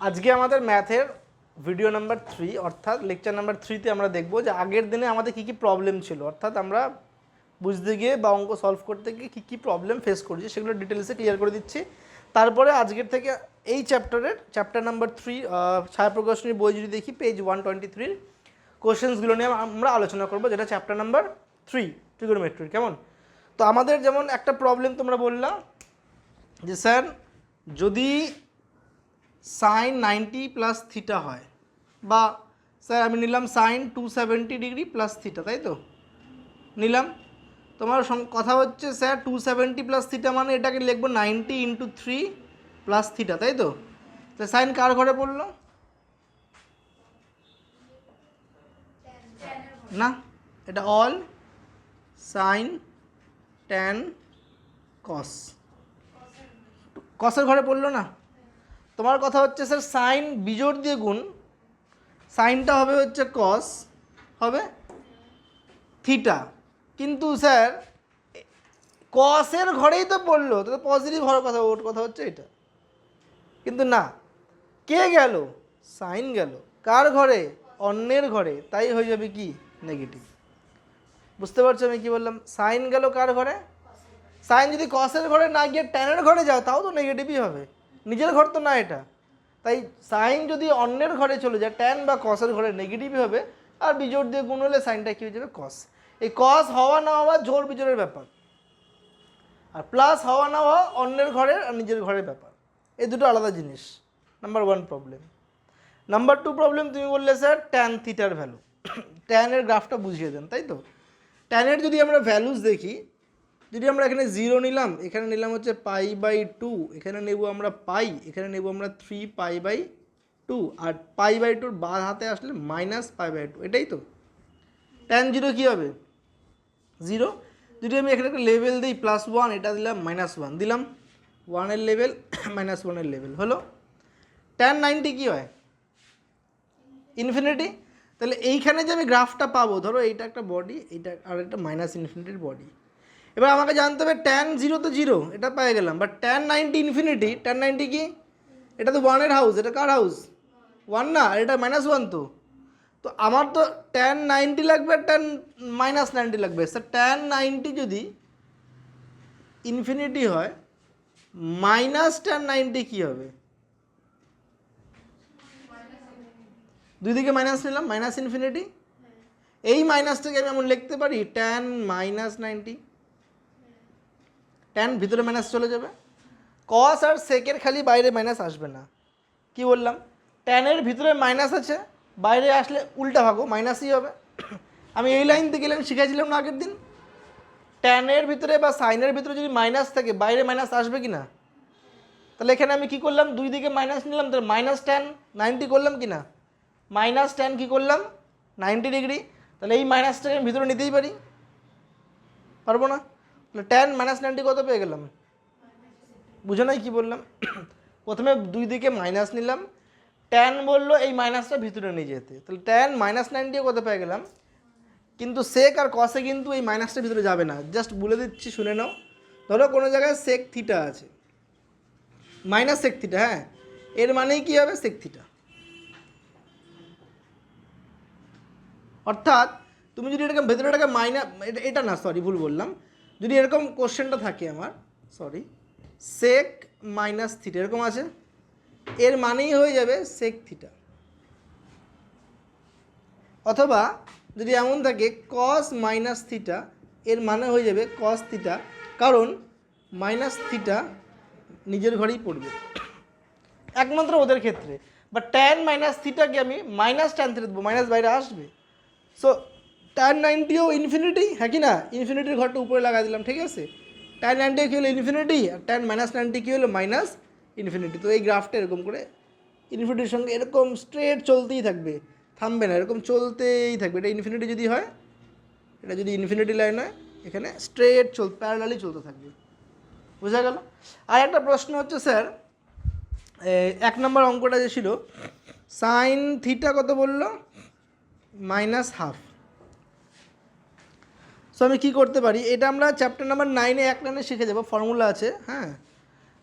আজকে আমাদের ম্যাথের ভিডিও নাম্বার 3 অর্থাৎ লেকচার নাম্বার 3 তে আমরা দেখব যে আগের দিনে আমাদের কি কি প্রবলেম ছিল, অর্থাৎ আমরা বুঝতে গিয়ে বা অঙ্ক সলভ করতে গিয়ে কী কী প্রবলেম ফেস করেছি সেগুলো ডিটেলসে ক্লিয়ার করে দিচ্ছি। তারপরে আজকের থেকে এই চ্যাপ্টার নাম্বার 3 ছায়াপ্রকাশনী বই যদি দেখি পেজ 123 কোশ্চেন্সগুলো নিয়ে আমরা আলোচনা করবো, যেটা চ্যাপ্টার নাম্বার 3 ট্রিগোনোমেট্রি। কেমন? তো আমাদের যেমন একটা প্রবলেম তোমরা বললাম যে স্যার যদি সাইন 90 প্লাস থিটা হয়, বা স্যার আমি নিলাম সাইন 270 ডিগ্রি প্লাস থিটা, তাই তো নিলাম। তোমার কথা হচ্ছে স্যার 270 প্লাস থিটা মানে এটাকে লিখবো 90 ইন্টু 3 প্লাস থিটা, তাই তো? সাইন কার ঘরে পড়লো? না, এটা অল সাইন ট্যান কস, কসের ঘরে পড়লো না। তোমার কথা হচ্ছে স্যার সাইন বিজোড় দিয়ে গুণ, সাইনটা হবে হচ্ছে কস, হবে থিটা, কিন্তু স্যার কসের ঘরেই তো পড়লো, তো পজিটিভ হওয়ার কথা, ওর কথা হচ্ছে এটা। কিন্তু না, কে গেল? সাইন গেল কার ঘরে? অন্যের ঘরে, তাই হয়ে যাবে কি নেগেটিভ। বুঝতে পারছো আমি কি বললাম? সাইন গেল কার ঘরে? সাইন যদি কসের ঘরে না গিয়ে ট্যানের ঘরে যাও তাও তো নেগেটিভই হবে, নিজের ঘর তো না এটা। তাই সাইন যদি অন্যের ঘরে চলে যায়, ট্যান বা কসের ঘরে নেগেটিভই হবে, আর বিজোড় দিয়ে গুণ হলে সাইনটা কী হয়ে যাবে? কস। এই কস হওয়া না হওয়া জোড় বিজোড়ের ব্যাপার, আর প্লাস হওয়া না হওয়া অন্যের ঘরের আর নিজের ঘরের ব্যাপার, এই দুটো আলাদা জিনিস। Number 1 problem. নাম্বার 2 প্রবলেম তুমি বললে স্যার ট্যান থিটার ভ্যালু, ট্যানের গ্রাফটা বুঝিয়ে দেন, তাই তো? ট্যানের যদি আমরা ভ্যালুস দেখি, যদি আমরা এখানে 0 নিলাম, এখানে নিলাম হচ্ছে π/2, এখানে নেব আমরা পাই, এখানে নেব আমরা 3π/2, আর π/2 বাদ হাতে আসলে -π/2, এটাই তো। ট্যান 0 কী হবে? 0। যদি আমি এখানে একটা লেভেল দিই +1, এটা দিলাম -1, দিলাম 1-এর লেভেল -1-এর লেভেল হলো। ট্যান 90 কী হয়? ইনফিনিটি। তাহলে এইখানে যে আমি গ্রাফটা পাবো, ধরো এইটা একটা বডি, এইটা আর একটা -ইনফিনিটির বডি। এবার আমাকে জানতে হবে ট্যান 0 তো 0, এটা পেয়ে গেলাম, বাট ট্যান 90 ইনফিনিটি, ট্যান 90 কি? এটা তো 1-এর হাউস, এটা কার হাউস? 1 না, আর এটা -1 তো। তো আমার তো ট্যান 90 লাগবে আর ট্যান -90 লাগবে। স্যার ট্যান 90 যদি ইনফিনিটি হয়, -ট্যান 90 কী হবে? দুই দিকে মাইনাস নিলাম, -ইনফিনিটি। এই মাইনাসটাকে আমি এমন লিখতে পারি ট্যান -90, ট্যান ভিতরে মাইনাস চলে যাবে, কস আর সেকের খালি বাইরে মাইনাস আসবে না। কি বললাম? ট্যানের ভিতরে মাইনাস আছে, বাইরে আসলে উল্টা ভাগো মাইনাসই হবে। আমি এই লাইন থেকে গেলাম, শিখেছিলাম না আগের দিন? ট্যানের ভিতরে বা সাইনের ভিতরে যদি মাইনাস থাকে, বাইরে মাইনাস আসবে কি না? তাহলে এখানে আমি কি করলাম? দুই দিকে মাইনাস নিলাম, তাহলে -ট্যান 90 করলাম কি না? -ট্যান কী করলাম? 90 ডিগ্রি। তাহলে এই মাইনাসটাকে আমি ভিতরে নিতেই পারি, পারবো না? তাহলে ট্যান -90 কত পেয়ে গেলাম? বুঝো নাই কি বললাম? প্রথমে দুই দিকে মাইনাস নিলাম, ট্যান বললো এই মাইনাসটা ভিতরে নিয়ে যেতে, তাহলে ট্যান -90 কত পেয়ে গেলাম। কিন্তু সেক আর কসে কিন্তু এই মাইনাসটা ভিতরে যাবে না, জাস্ট বলে দিচ্ছি শুনে নাও। ধরো কোনো জায়গায় সেক থিটা আছে, -সেক থিটা, হ্যাঁ, এর মানেই কী হবে? Sec theta. অর্থাৎ তুমি যদি এরকম ভেতরেটাকে এটা না, সরি ভুল বললাম, যদি এরকম কোশ্চেনটা থাকে আমার, সরি, সেক -থিটা এরকম আছে, এর মানেই হয়ে যাবে সেক থিটা। অথবা যদি এমন থাকে কস -থিটা, এর মানে হয়ে যাবে কস থিটা, কারণ -থিটা নিজের ঘরেই পড়বে একমাত্র ওদের ক্ষেত্রে। বা ট্যান -থিটাকে আমি -ট্যান থিটা দেবো, মাইনাস বাইরে আসবে। সো ট্যান 90ও ইনফিনিটি, হ্যাঁ কি না? ইনফিনিটির ঘরটা উপরে লাগা দিলাম, ঠিক আছে? ট্যান 90 কী হলো? ইনফিনিটি। আর ট্যান -90 কী হলো? ইনফিনিটি। তো এই গ্রাফটা এরকম করে ইনফিনিটির সঙ্গে এরকম স্ট্রেট চলতেই থাকবে, থামবে না, এরকম চলতেই থাকবে। এটা ইনফিনিটি যদি হয়, এটা যদি ইনফিনিটি লাইন হয়, এখানে স্ট্রেট প্যারালালি চলতে থাকবে। বোঝা গেল? আর একটা প্রশ্ন হচ্ছে স্যার, 1 নম্বর অঙ্কটা যে ছিল, সাইন থিটা কত বললো? -হাফ। সো আমি কী করতে পারি? এটা আমরা চ্যাপ্টার নাম্বার 9-এ 1 লাইনে শিখে যাবো, ফর্মুলা আছে, হ্যাঁ।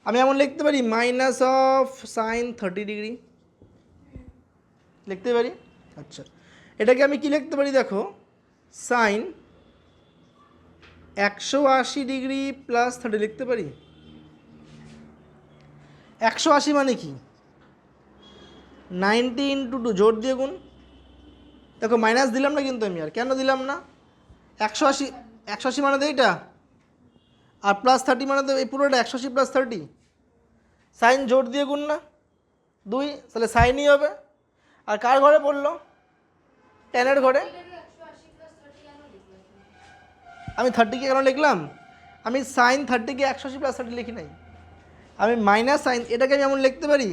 আমি এমন লিখতে পারি -অফ সাইন 30 ডিগ্রি, লিখতে পারি। আচ্ছা, এটাকে আমি কি লিখতে পারি দেখো, সাইন 180 ডিগ্রি প্লাস 30 লিখতে পারি। 180 মানে কি, 90 ইন্টু 2 জোর দিয়ে গুণ। দেখো মাইনাস দিলাম না কিন্তু আমি, আর কেন দিলাম না, 180 180 মানে তো এইটা, আর প্লাস 30 মানে তো এই পুরোটা 180 প্লাস 30। সাইন জোর দিয়ে গুণ না 2, তাহলে সাইনই হবে। আর কার ঘরে পড়লো, টেনের ঘরে। আমি 30কে কেন লিখলাম, আমি সাইন 30কে 180 প্লাস 30 লিখি নাই, আমি মাইনাস সাইন, এটাকে আমি এমন লিখতে পারি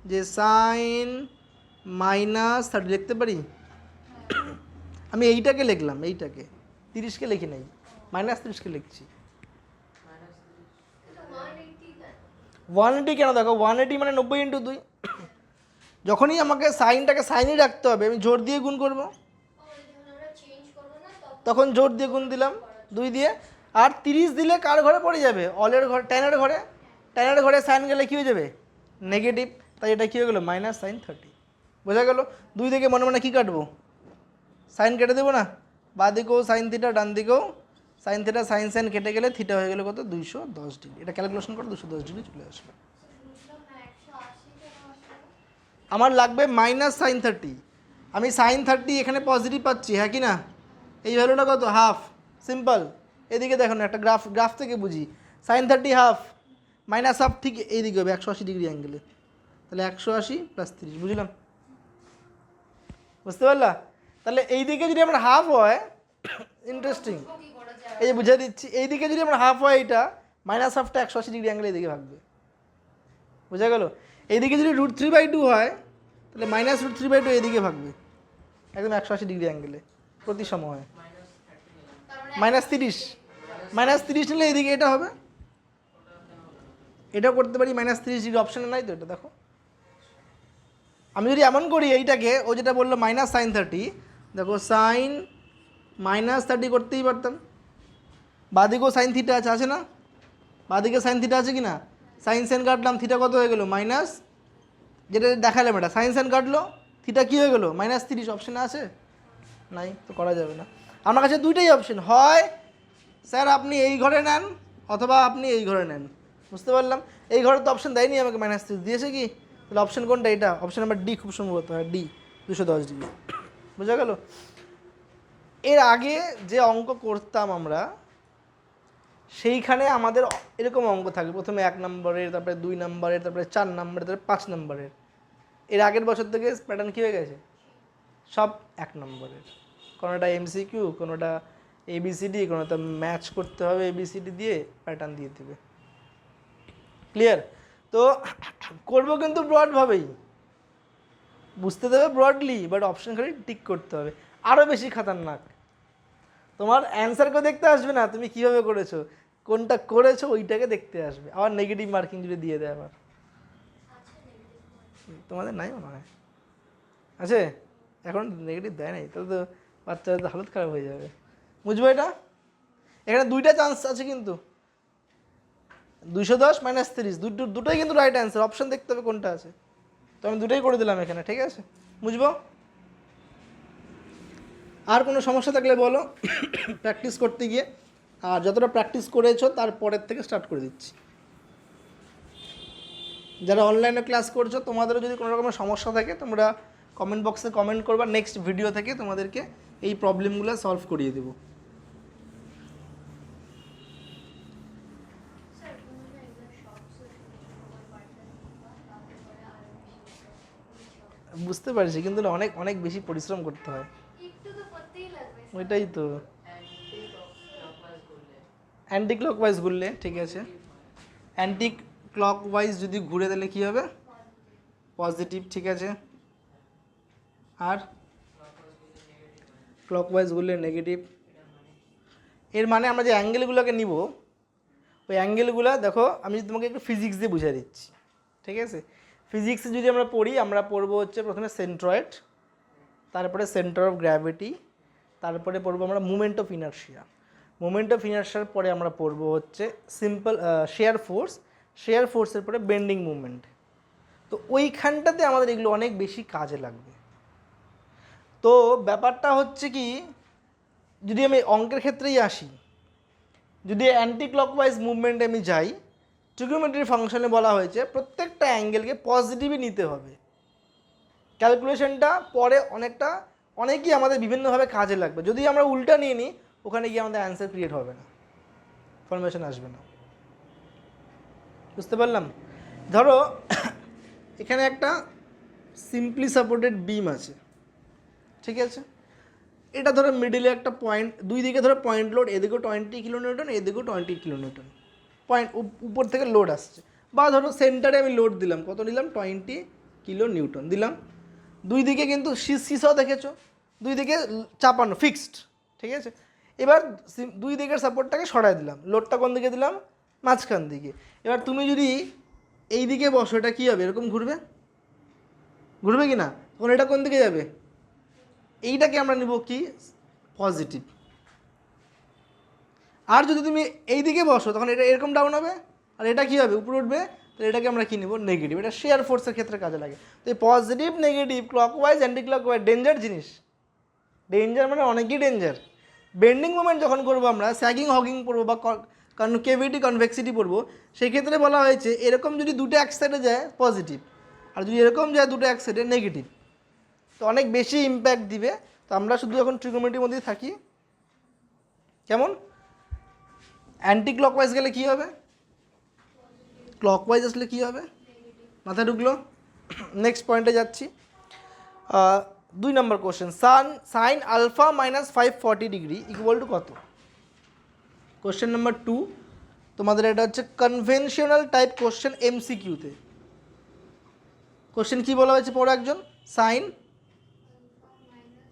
যে সাইন মাইনাস 30 লিখতে পারি। আমি এইটাকে লিখলাম, এইটাকে 30কে লিখি নাই, মাইনাস 30কে লিখছি। 180 কেন, দেখো 180 মানে 90 ইন্টু 2। যখনই আমাকে সাইনটাকে সাইনই রাখতে হবে, আমি জোর দিয়ে গুণ করব, তখন জোর দিয়ে গুণ দিলাম 2 দিয়ে। আর 30 দিলে কার ঘরে পড়ে যাবে, অলের ঘরে, টেনের ঘরে। টেনের ঘরে সাইন গেলে কী হয়ে যাবে, নেগেটিভ, তাই এটা কী হয়ে গেলো, মাইনাস সাইন 30। বোঝা গেল। 2 থেকে মনে মনে কী কাটবো, সাইন কেটে দেবো না, বাঁ দিকেও সাইন থিটা, ডান দিকেও সাইন থিটা, সাইন সাইন কেটে গেলে থিটা হয়ে গেলে কত, 210 ডিগ্রি। এটা ক্যালকুলেশন করে 210 ডিগ্রি চলে আসবে। আমার লাগবে মাইনাস সাইন 30, আমি সাইন 30 এখানে পজিটিভ পাচ্ছি, হ্যাঁ কি না, এই ভ্যালুটা কত, হাফ। সিম্পল, এদিকে দেখো না, একটা গ্রাফ থেকে বুঝি, সাইন 30 হাফ, মাইনাস হাফ ঠিক এইদিকে হবে 180 ডিগ্রি অ্যাঙ্গেলে, তাহলে 180 প্লাস 30, বুঝলাম, বুঝতে পারলা। তাহলে এই দিকে যদি আমার হাফ হয়, ইন্টারেস্টিং, এই যে বুঝে দিচ্ছি, এই দিকে যদি আমার হাফ হয়, এইটা মাইনাস হাফটা 180 ডিগ্রি অ্যাঙ্গেলে এইদিকে ভাগবে, বোঝা গেল। এইদিকে যদি √3/2 হয়, তাহলে মাইনাস √3/2 এইদিকে ভাগবে, একদম 180 ডিগ্রি অ্যাঙ্গেলে প্রতি সময়। মাইনাস 30 নিলে এইদিকে এটা হবে, এটাও করতে পারি, মাইনাস 30 ডিগ্রি অপশানে নাই তো, এটা দেখো। আমি যদি এমন করি এইটাকে, ও যেটা বললো মাইনাস সাইন 30, দেখো সাইন মাইনাস 30 করতেই পারতাম, বাদিকেও সাইন থিটা আছে না, বাদিকে সাইন থিটা আছে কি না, সাইন সাইন কাটলাম, থিটা কত হয়ে গেলো, মাইনাস, যেটা দেখালাম এটা সাইন সাইন কাটলো, থিটা কী হয়ে গেলো, মাইনাস 30, অপশানে আছে নাই তো, করা যাবে না। আমার কাছে দুইটাই অপশন, হয় স্যার আপনি এই ঘরে নেন, অথবা আপনি এই ঘরে নেন, বুঝতে পারলাম। এই ঘরে তো অপশন দেয়নি আমাকে, মাইনাস 30 দিয়েছে কি, তাহলে অপশন কোনটা, এটা অপশন নাম্বার ডি, খুব সম্ভবত, হ্যাঁ ডি, 210 ডিগ্রি, বোঝা গেল। এর আগে যে অঙ্ক করতাম আমরা, সেইখানে আমাদের এরকম অঙ্ক থাকে, প্রথমে 1 নম্বরের, তারপরে 2 নম্বরের, তারপরে 4 নম্বরের, তারপরে 5 নম্বরের। এর আগের বছর থেকে প্যাটার্ন কী হয়ে গেছে, সব 1 নম্বরের, কোনোটা এমসিকিউ, কোনোটা এবিসিডি, কোনোটা ম্যাচ করতে হবে এবিসিডি দিয়ে, প্যাটার্ন দিয়ে দেবে, ক্লিয়ার। তো করবো কিন্তু ব্রডভাবেই, বুঝতে দেবে ব্রডলি, বাট অপশন খালি টিক করতে হবে। আরও বেশি খাতারনাক, তোমার অ্যান্সারকেও দেখতে আসবে না, তুমি কীভাবে করেছো, কোনটা করেছো ওইটাকে দেখতে আসবে, আবার নেগেটিভ মার্কিং যদি দিয়ে দেয় আবার। তোমাদের নাই মনে হয়, আছে এখন নেগেটিভ দেয় নাই, তাহলে তো বাচ্চাদের তো হালত খারাপ হয়ে যাবে, বুঝবো এটা। এখানে দুইটা চান্স আছে কিন্তু, 210 মাইনাস 30, দুটোই কিন্তু রাইট অ্যান্সার, অপশন দেখতে হবে কোনটা আছে, তো আমি দুটোই করে দিলাম এখানে, ঠিক আছে, বুঝবো। আর কোনো সমস্যা থাকলে বলো, প্র্যাকটিস করতে গিয়ে, আর যতটা প্র্যাকটিস করেছো তারপরের থেকে স্টার্ট করে দিচ্ছি। যারা অনলাইনে ক্লাস করছো, তোমাদেরও যদি কোনো রকমের সমস্যা থাকে, তোমরা কমেন্ট বক্সে কমেন্ট করবা, নেক্সট ভিডিও থেকে তোমাদেরকে এই প্রবলেমগুলো সলভ করিয়ে দেবো। বুঝতে পারছি, কিন্তু অনেক অনেক বেশি পরিশ্রম করতে হয়, ওইটাই তো। অ্যান্টি ক্লকওয়াইজ ঘুরলে, ঠিক আছে, অ্যান্টি ক্লকওয়াইজ যদি ঘুরে তাহলে কী হবে, পজিটিভ, ঠিক আছে, আর ক্লকওয়াইজ ঘুরলে নেগেটিভ। এর মানে আমরা যে অ্যাঙ্গেলগুলোকে নিব, ওই অ্যাঙ্গেলগুলো দেখো, আমি তোমাকে একটু ফিজিক্স দিয়ে বুঝিয়ে দিচ্ছি, ঠিক আছে। ফিজিক্সে যদি আমরা পড়ি, আমরা পড়বো হচ্ছে প্রথমে সেন্ট্রয়েড, তারপরে সেন্টার অফ গ্র্যাভিটি, তারপরে পড়বো আমরা movement of inertia. Movement of ইনার্শিয়ার পরে আমরা পড়বো হচ্ছে সিম্পল শেয়ার ফোর্স, শেয়ার ফোর্সের পরে বেন্ডিং মুভমেন্ট। তো ওইখানটাতে আমাদের এগুলো অনেক বেশি কাজে লাগবে, তো ব্যাপারটা হচ্ছে কি, যদি আমি অঙ্কের ক্ষেত্রেই আসি, যদি অ্যান্টি ক্লকওয়াইজ মুভমেন্টে আমি যাই, ট্রিগোনোমেট্রি ফাংশনে বলা হয়েছে প্রত্যেকটা অ্যাঙ্গেলকে পজিটিভই নিতে হবে। ক্যালকুলেশনটা পরে অনেকই আমাদের বিভিন্নভাবে কাজে লাগবে। যদি আমরা উল্টা নিয়ে নিই, ওখানে গিয়ে আমাদের অ্যান্সার ক্রিয়েট হবে না, ফরমেশন আসবে না। বুঝতে পারলাম? ধরো এখানে একটা সিম্পলি সাপোর্টেড বিম আছে, ঠিক আছে? এটা ধরো মিডিলে একটা পয়েন্ট, দুই দিকে ধরো পয়েন্ট লোড, এদিকেও 20 কিলোনিউটন, এদিকেও 20 কিলোনিউটন পয়েন্ট, উপর থেকে লোড আসছে। বা ধরো সেন্টারে আমি লোড দিলাম, কত নিলাম? 20 কিলোনিউটন দিলাম। দুই দিকে কিন্তু সিসাও দেখেছো, দুই দিকে চাপানো ফিক্সড, ঠিক আছে? এবার দুই দিকের সাপোর্টটাকে সরাই দিলাম, লোডটা কোন দিকে দিলাম? মাঝখান দিকে। এবার তুমি যদি এই দিকে বসো, এটা কী হবে? এরকম ঘুরবে, ঘুরবে কি না? তখন এটা কোন দিকে যাবে? এইটাকে আমরা নিব কি? পজিটিভ। আর যদি তুমি এই দিকে বসো, তখন এটা এরকম ডাউন হবে, আর এটা কী হবে? উপরে উঠবে। তাহলে এটাকে আমরা কী নিব? নেগেটিভ। এটা শেয়ার ফোর্সের ক্ষেত্রে কাজে লাগে। তো এই positive negative clockwise anti clockwise danger জিনিস। ডেঞ্জার মানে অনেকই ডেঞ্জার। বেন্ডিং মুভমেন্ট যখন করবো আমরা, স্যাগিং হগিং পড়বো বা কনকেভিটি কনভেক্সিটি পড়বো, সেই ক্ষেত্রে বলা হয়েছে এরকম যদি দুটো এক সাইডে যায় পজিটিভ, আর যদি এরকম যায় দুটো এক সাইডে নেগেটিভ, তো অনেক বেশি ইম্প্যাক্ট দিবে। তো আমরা শুধু যখন ট্রিগোনোমেট্রির মধ্যেই থাকি, কেমন অ্যান্টি ক্লকওয়াইজ গেলে কী হবে, ক্লকওয়াইজ আসলে কী হবে? মাথায় ঢুকলো? নেক্সট পয়েন্টে যাচ্ছি। 2 number question, sine alpha minus 540 degree equal to কত? কোশ্চেন নাম্বার 2 তোমাদের এটা হচ্ছে কনভেনশনাল টাইপ কোশ্চেন এমসিকিউতে। কোশ্চেন কী বলা হয়েছে পড়ো একজন? Sine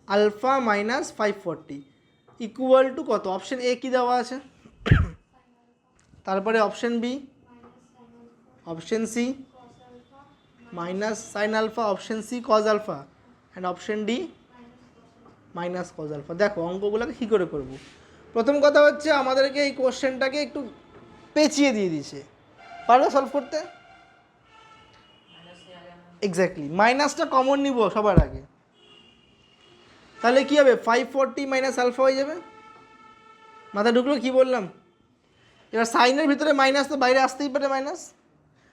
alpha minus 540 equal to কত? অপশন এ কী দেওয়া আছে, তারপরে option B, option C minus sine alpha, option C cos alpha, and option D minus cos alpha. দেখো অঙ্কগুলোকে কী করে করব। প্রথম কথা হচ্ছে আমাদেরকে এই কোশ্চেনটাকে একটু পেঁচিয়ে দিয়ে দিয়েছে, পারবে সলভ করতে? এক্স্যাক্টলি, মাইনাসটা কমন নিব সবার আগে। তাহলে কী হবে? 540 মাইনাস আলফা হয়ে যাবে। মাথা ঢুকলো কি বললাম? এবার সাইনের ভিতরে মাইনাস তো বাইরে আসতেই পারে মাইনাস,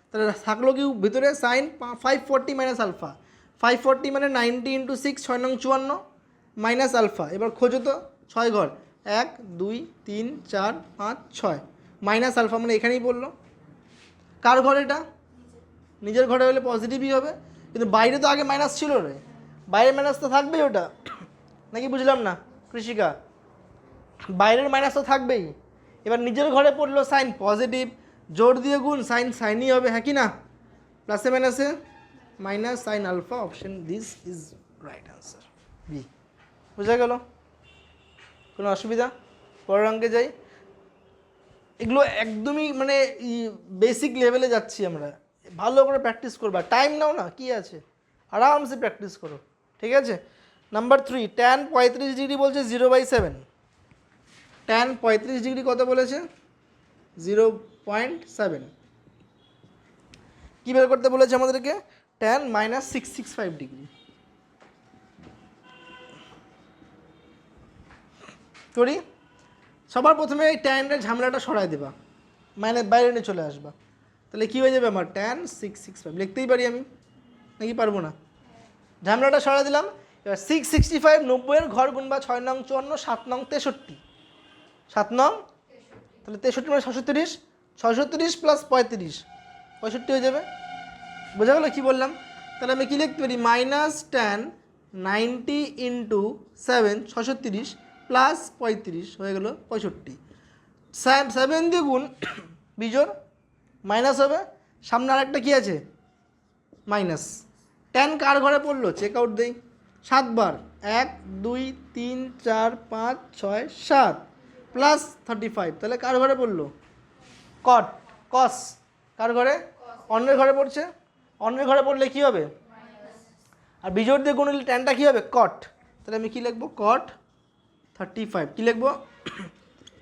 তাহলে থাকলো কি ভিতরে? Sign 540 minus alpha. 540 মানে 90 ইন্টু 6, 6 নং 54 মাইনাস আলফা। এবার খোঁজো তো 6 ঘর, 1 2 3 4 5 6 মাইনাস আলফা মানে এখানেই পড়লো। কার ঘর এটা? নিজের ঘরে হলে পজিটিভই হবে, কিন্তু বাইরে তো আগে মাইনাস ছিল রে, বাইরে মাইনাস তো থাকবেই ওটা, নাকি বুঝলাম না কৃষিকা? বাইরের মাইনাস তো থাকবেই। এবার নিজের ঘরে পড়লো সাইন পজিটিভ, জোর দিয়ে গুণ, সাইন সাইনই হবে, হ্যাঁ কি না? প্লাসে মাইনাসে minus sine alpha, option this is right answer B. বোঝা গেল? কোনো অসুবিধা? পরের অঙ্কে যাই। এগুলো একদমই মানে বেসিক লেভেলে যাচ্ছি আমরা, ভালো করে প্র্যাকটিস করবা, টাইম নাও না, কি আছে, আরামসে প্র্যাকটিস করো, ঠিক আছে? নাম্বার 3, ট্যান 35 ডিগ্রি বলছে 0/7। ট্যান 35 ডিগ্রি কত বলেছে? 0.7। কী বের করতে বলেছে আমাদেরকে? Tan minus 665 degree. করি, সবার প্রথমে এই ট্যানের ঝামেলাটা সরাই দেবা, মানে বাইরে নিয়ে চলে আসবা। তাহলে কী হয়ে যাবে আমার? ট্যান 665 লিখতেই পারি আমি, নাকি পারবো না? ঝামেলাটা সরাই দিলাম। এবার 665 90-এর ঘর গুনবা 6 নং 54, 7 নং 63, 7 নং, তাহলে 63 মানে 630, 630 প্লাস 35 65 হয়ে যাবে। বোঝা গেল কী বললাম? তাহলে আমি কী লিখতে পারি? মাইনাস ট্যান 90 ইন্টু 7 630 প্লাস 35 হয়ে গেল 65। 7 দিয়ে গুণ, বিজোড় মাইনাস হবে, সামনে আরেকটা কী আছে? মাইনাস। ট্যান কার ঘরে পড়লো? চেক আউট দেই 7 বার, 1 2 3 4 5 6 7 প্লাস 35, তাহলে কার ঘরে পড়লো? কট, কস কার ঘরে? অন্যের ঘরে পড়ছে। অন্যের ঘরে পড়লে কী হবে? আর বিজোড় দিয়ে গুণলে ট্যানটা কী হবে? কট। তাহলে আমি কী লিখবো? কট 35। কী লিখবো?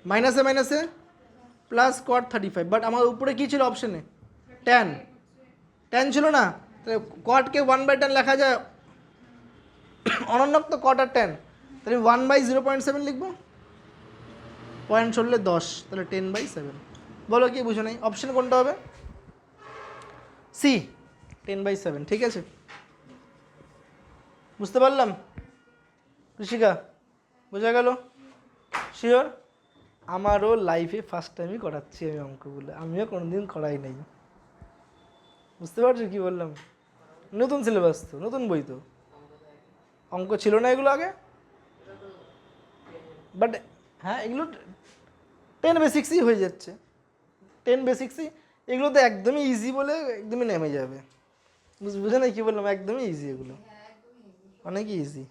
মাইনাসে মাইনাসে প্লাস কট 35। বাট আমার উপরে কী ছিল অপশানে? ট্যান, ট্যান ছিল না, তাহলে কটকে 1/10 লেখা যায় অনন্যক তো কট আর টেন, তাহলে 1/0.7 লিখবো, পয়েন্ট সরলে 10, তাহলে 10/7। বলো কি বুঝো নাই? অপশন কোনটা হবে? সি, 10/7। ঠিক আছে, বুঝতে পারলাম ঋষিকা? বোঝা গেল? শিওর? আমারও লাইফে ফার্স্ট টাইমই করাচ্ছি আমি অঙ্কগুলো, আমিও কোনোদিন করাই নাই। বুঝতে পারছো কি বললাম? নতুন সিলেবাস তো, নতুন বই তো, অঙ্ক ছিল না এগুলো আগে। বাট হ্যাঁ, এগুলো 10 বেসিক্সই হয়ে যাচ্ছে, 10 বেসিক্সই, এগুলো তো একদমই ইজি বলে একদমই নেমে যাবে। বুঝে নাই কি বললাম? একদমই ইজি এগুলো, অনেক ইজি,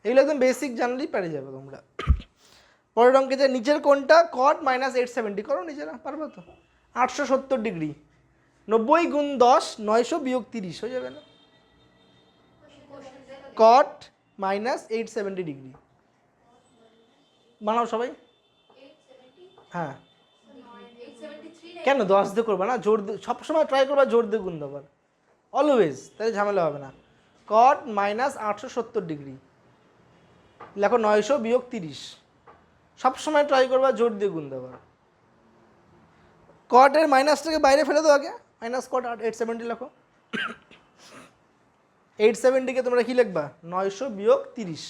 এগুলো একদম বেসিক জানলেই পেরে যাবে তোমরা। পরের অঙ্কে যে নিচের কোনটা কট -870 করো নিজেরা, পারবে তো? 870 ডিগ্রি, 90 গুণ 10, 900 বিয়োগ 30 হয়ে যাবে না? কট -870 ডিগ্রি বানাও সবাই। হ্যাঁ, কেন 10 দিয়ে করবা না? জোর দিয়ে সবসময় ট্রাই করবা, জোর দিয়ে গুণ দেবার অলওয়েজ, তাহলে ঝামেলা হবে না। কট -870 ডিগ্রি লেখো, 900 বিয়োগ 30, সবসময় ট্রাই করবা জোর দিয়ে গুণ দেবার। কটের মাইনাসটাকে বাইরে ফেলে দাও আগে, মাইনাস কট 870 লেখো। 870কে তোমরা কি লিখবা? 900 বিয়োগ 30।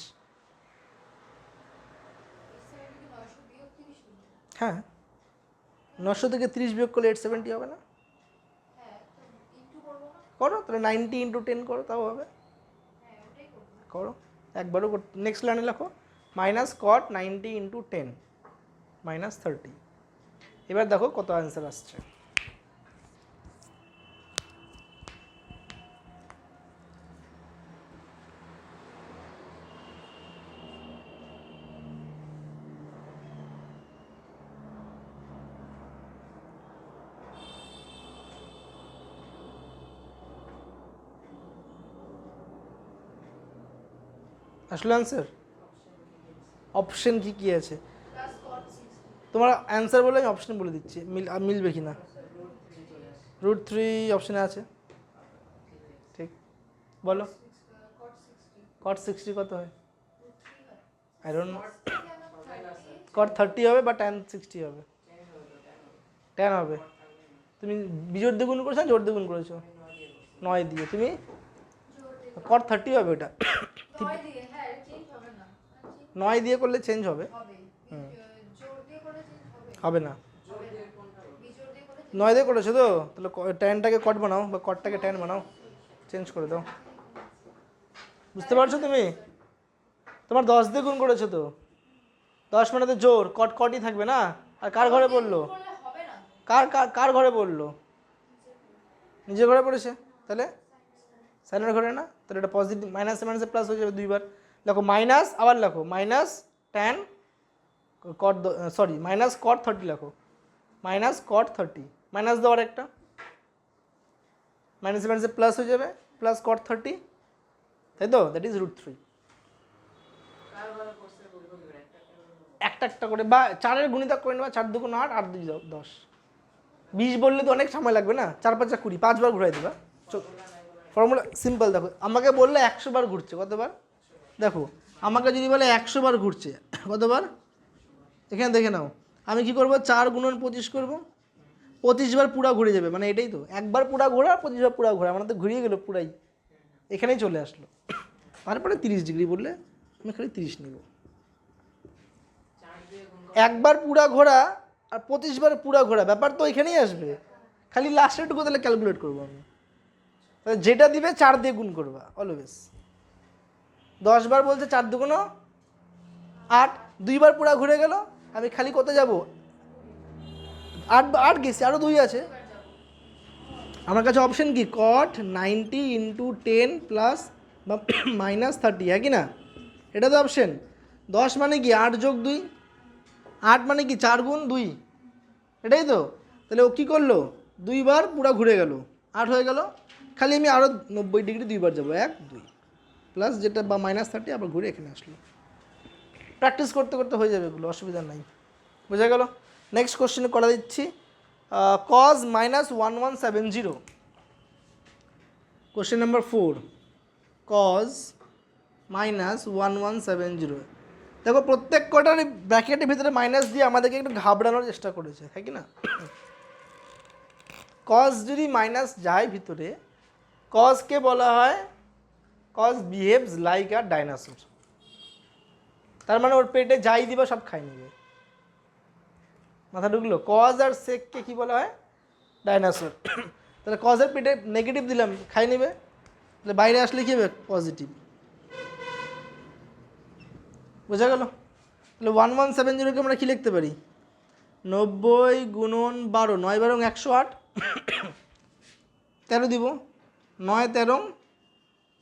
হ্যাঁ, 900 থেকে 30 বিয়োগ করলে 870 হবে না? করো তাহলে, 90 × 10 করো, তাও হবে। করো একবারও, নেক্সট লাইনে লেখো মাইনাস কট 90 × 10 -30। এবার দেখো কত অ্যান্সার আসছে। আসলে অ্যান্সার অপশন কি কি আছে তোমার? অ্যান্সার বলে আমি অপশন বলে দিচ্ছি, মিলবে কি না। √3 অপশনে আছে, ঠিক বলো। কট 60 কত হয়? I don't know. কট 30 হবে বা tan 60 হবে? 10 হবে। তুমি বিজোড় দিয়ে গুণ করেছো না জোড় দিয়ে গুণ করেছো? 9 দিয়ে। তুমি কট 30 হবে ওটা। 9 দিয়ে করলে চেঞ্জ হবে, হবে না। 9 দিয়ে করেছো তো, তাহলে ট্যানটাকে কট বানাও বা কটটাকে ট্যান বানাও, চেঞ্জ করে দাও। বুঝতে পারছো তুমি? তোমার 10 দিয়ে গুণ করেছো তো, 10 মানে তো জোর, কট কটই থাকবে না। আর কার ঘরে পড়লো? কার ঘরে পড়লো? নিজের ঘরে পড়েছে, তাহলে সাইনের ঘরে না, তাহলে এটা পজিটিভ, মাইনাসে মাইনাসে প্লাস হয়ে যাবে দুইবার। লেখো মাইনাস, আবার লেখো মাইনাস ট্যান কট, সরি মাইনাস কট 30 লেখো, মাইনাস কট 30, মাইনাস দেওয়ার একটা, মাইনাসে মাইনাসে প্লাস হয়ে যাবে, প্লাস কট 30, তাই তো? That is √3। একটা একটা করে বা 4-এর গুণিতক করে নেবা, 4 2 8, 8 2 10। 20 বললে তো অনেক সময় লাগবে না, 4 5 20, 5 বার ঘুরাই দেবা। ফর্মুলা সিম্পল, দেখো আমাকে বললে 100 বার ঘুরছে, কতবার? দেখো আমাকে যদি বলে 100 বার ঘুরছে, কতবার? এখানে দেখে নাও, আমি কি করব? 4 × 25 করব, 25 বার পুরা ঘুরে যাবে, মানে এটাই তো, একবার পুরা ঘোরা 25 বার পুরা ঘোরা, মানে তো ঘুরিয়ে গেল পুরাই, এখানেই চলে আসলো। তারপরে 30 ডিগ্রি বললে আমি খালি 30 নিব। একবার পুরা ঘোরা আর 25 বার পুরা ঘোরা, ব্যাপার তো এখানেই আসবে, খালি লাস্টেরটুকু তাহলে ক্যালকুলেট করবো আমি। তাহলে যেটা দিবে 4 দিয়ে গুণ করবা অলওয়েজ। 10 বার বলছে 4 2 8, 2 বার পুরা ঘুরে গেল, আমি খালি কত যাব? 8 গেছি, আরও 2 আছে আমার কাছে। অপশন কি? কট 90 × 10 প্লাস বা -30, হ্যাঁ কি না? এটা তো অপশন। 10 মানে কি 8 যোগ 2, 8 মানে কি 4 গুণ 2, এটাই তো। তাহলে ও কী করলো? 2 বার পুরা ঘুরে গেল, 8 হয়ে গেল, খালি আমি আরও 90 ডিগ্রি 2 বার যাবো, 1 2 প্লাস যেটা বা -30, আবার ঘুরে এখানে আসলো। প্র্যাকটিস করতে করতে হয়ে যাবে এগুলো, অসুবিধা নাই। বোঝা গেল? নেক্সট কোশ্চেনে করা দিচ্ছি, cos -1170। Question number 4, cos -1170। দেখো প্রত্যেক কটার ব্র্যাকেটের ভিতরে মাইনাস দিয়ে আমাদেরকে একটু ঘাবড়ানোর চেষ্টা করেছে, তাই কি না? কজ যদি মাইনাস যায় ভিতরে, কজকে বলা হয় cos behaves like a dinosaur. তার মানে ওর পেটে যাই দিবা সব খাই নেবে। মাথা ঢুকলো? কজ আর সেককে কি বলা হয়? ডাইনোসর। তাহলে কজের পেটে নেগেটিভ দিলাম, খাই নেবে, তাহলে বাইরে আসলে কী হবে? পজিটিভ। বোঝা গেল? তাহলে 1170কে আমরা কী লিখতে পারি? 90 গুণন 12, 9 12 108, 13 দিব, 9 13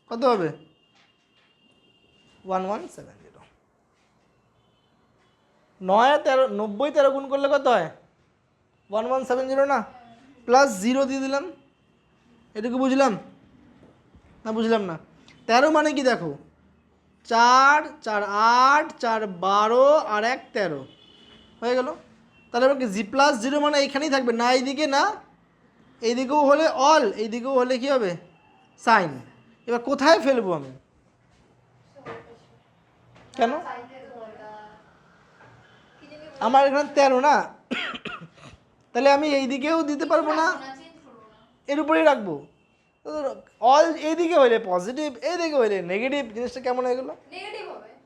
কত হবে? 1170। 9 13 90 13 গুণ করলে কত হয়? 1170 না? প্লাস 0 দিয়ে দিলাম। এটুকু বুঝলাম না? বুঝলাম না। 13 মানে কি দেখো, 4 4 8 4 12 আর 1 13 হয়ে গেল। তাহলে এবার কি জি প্লাস 0 মানে এইখানেই থাকবে, না এইদিকে না এইদিকেও হলে অল, এইদিকেও হলে কি হবে? সাইন। এবার কোথায় ফেলবো আমি? কেন? আমার এখানে 13 না, তাহলে আমি এই দিকেও দিতে পারবো না, এর উপরেই রাখবো। অল এইদিকে হইলে পজিটিভ, এইদিকে হইলে নেগেটিভ। জিনিসটা কেমন হয়ে গেলো?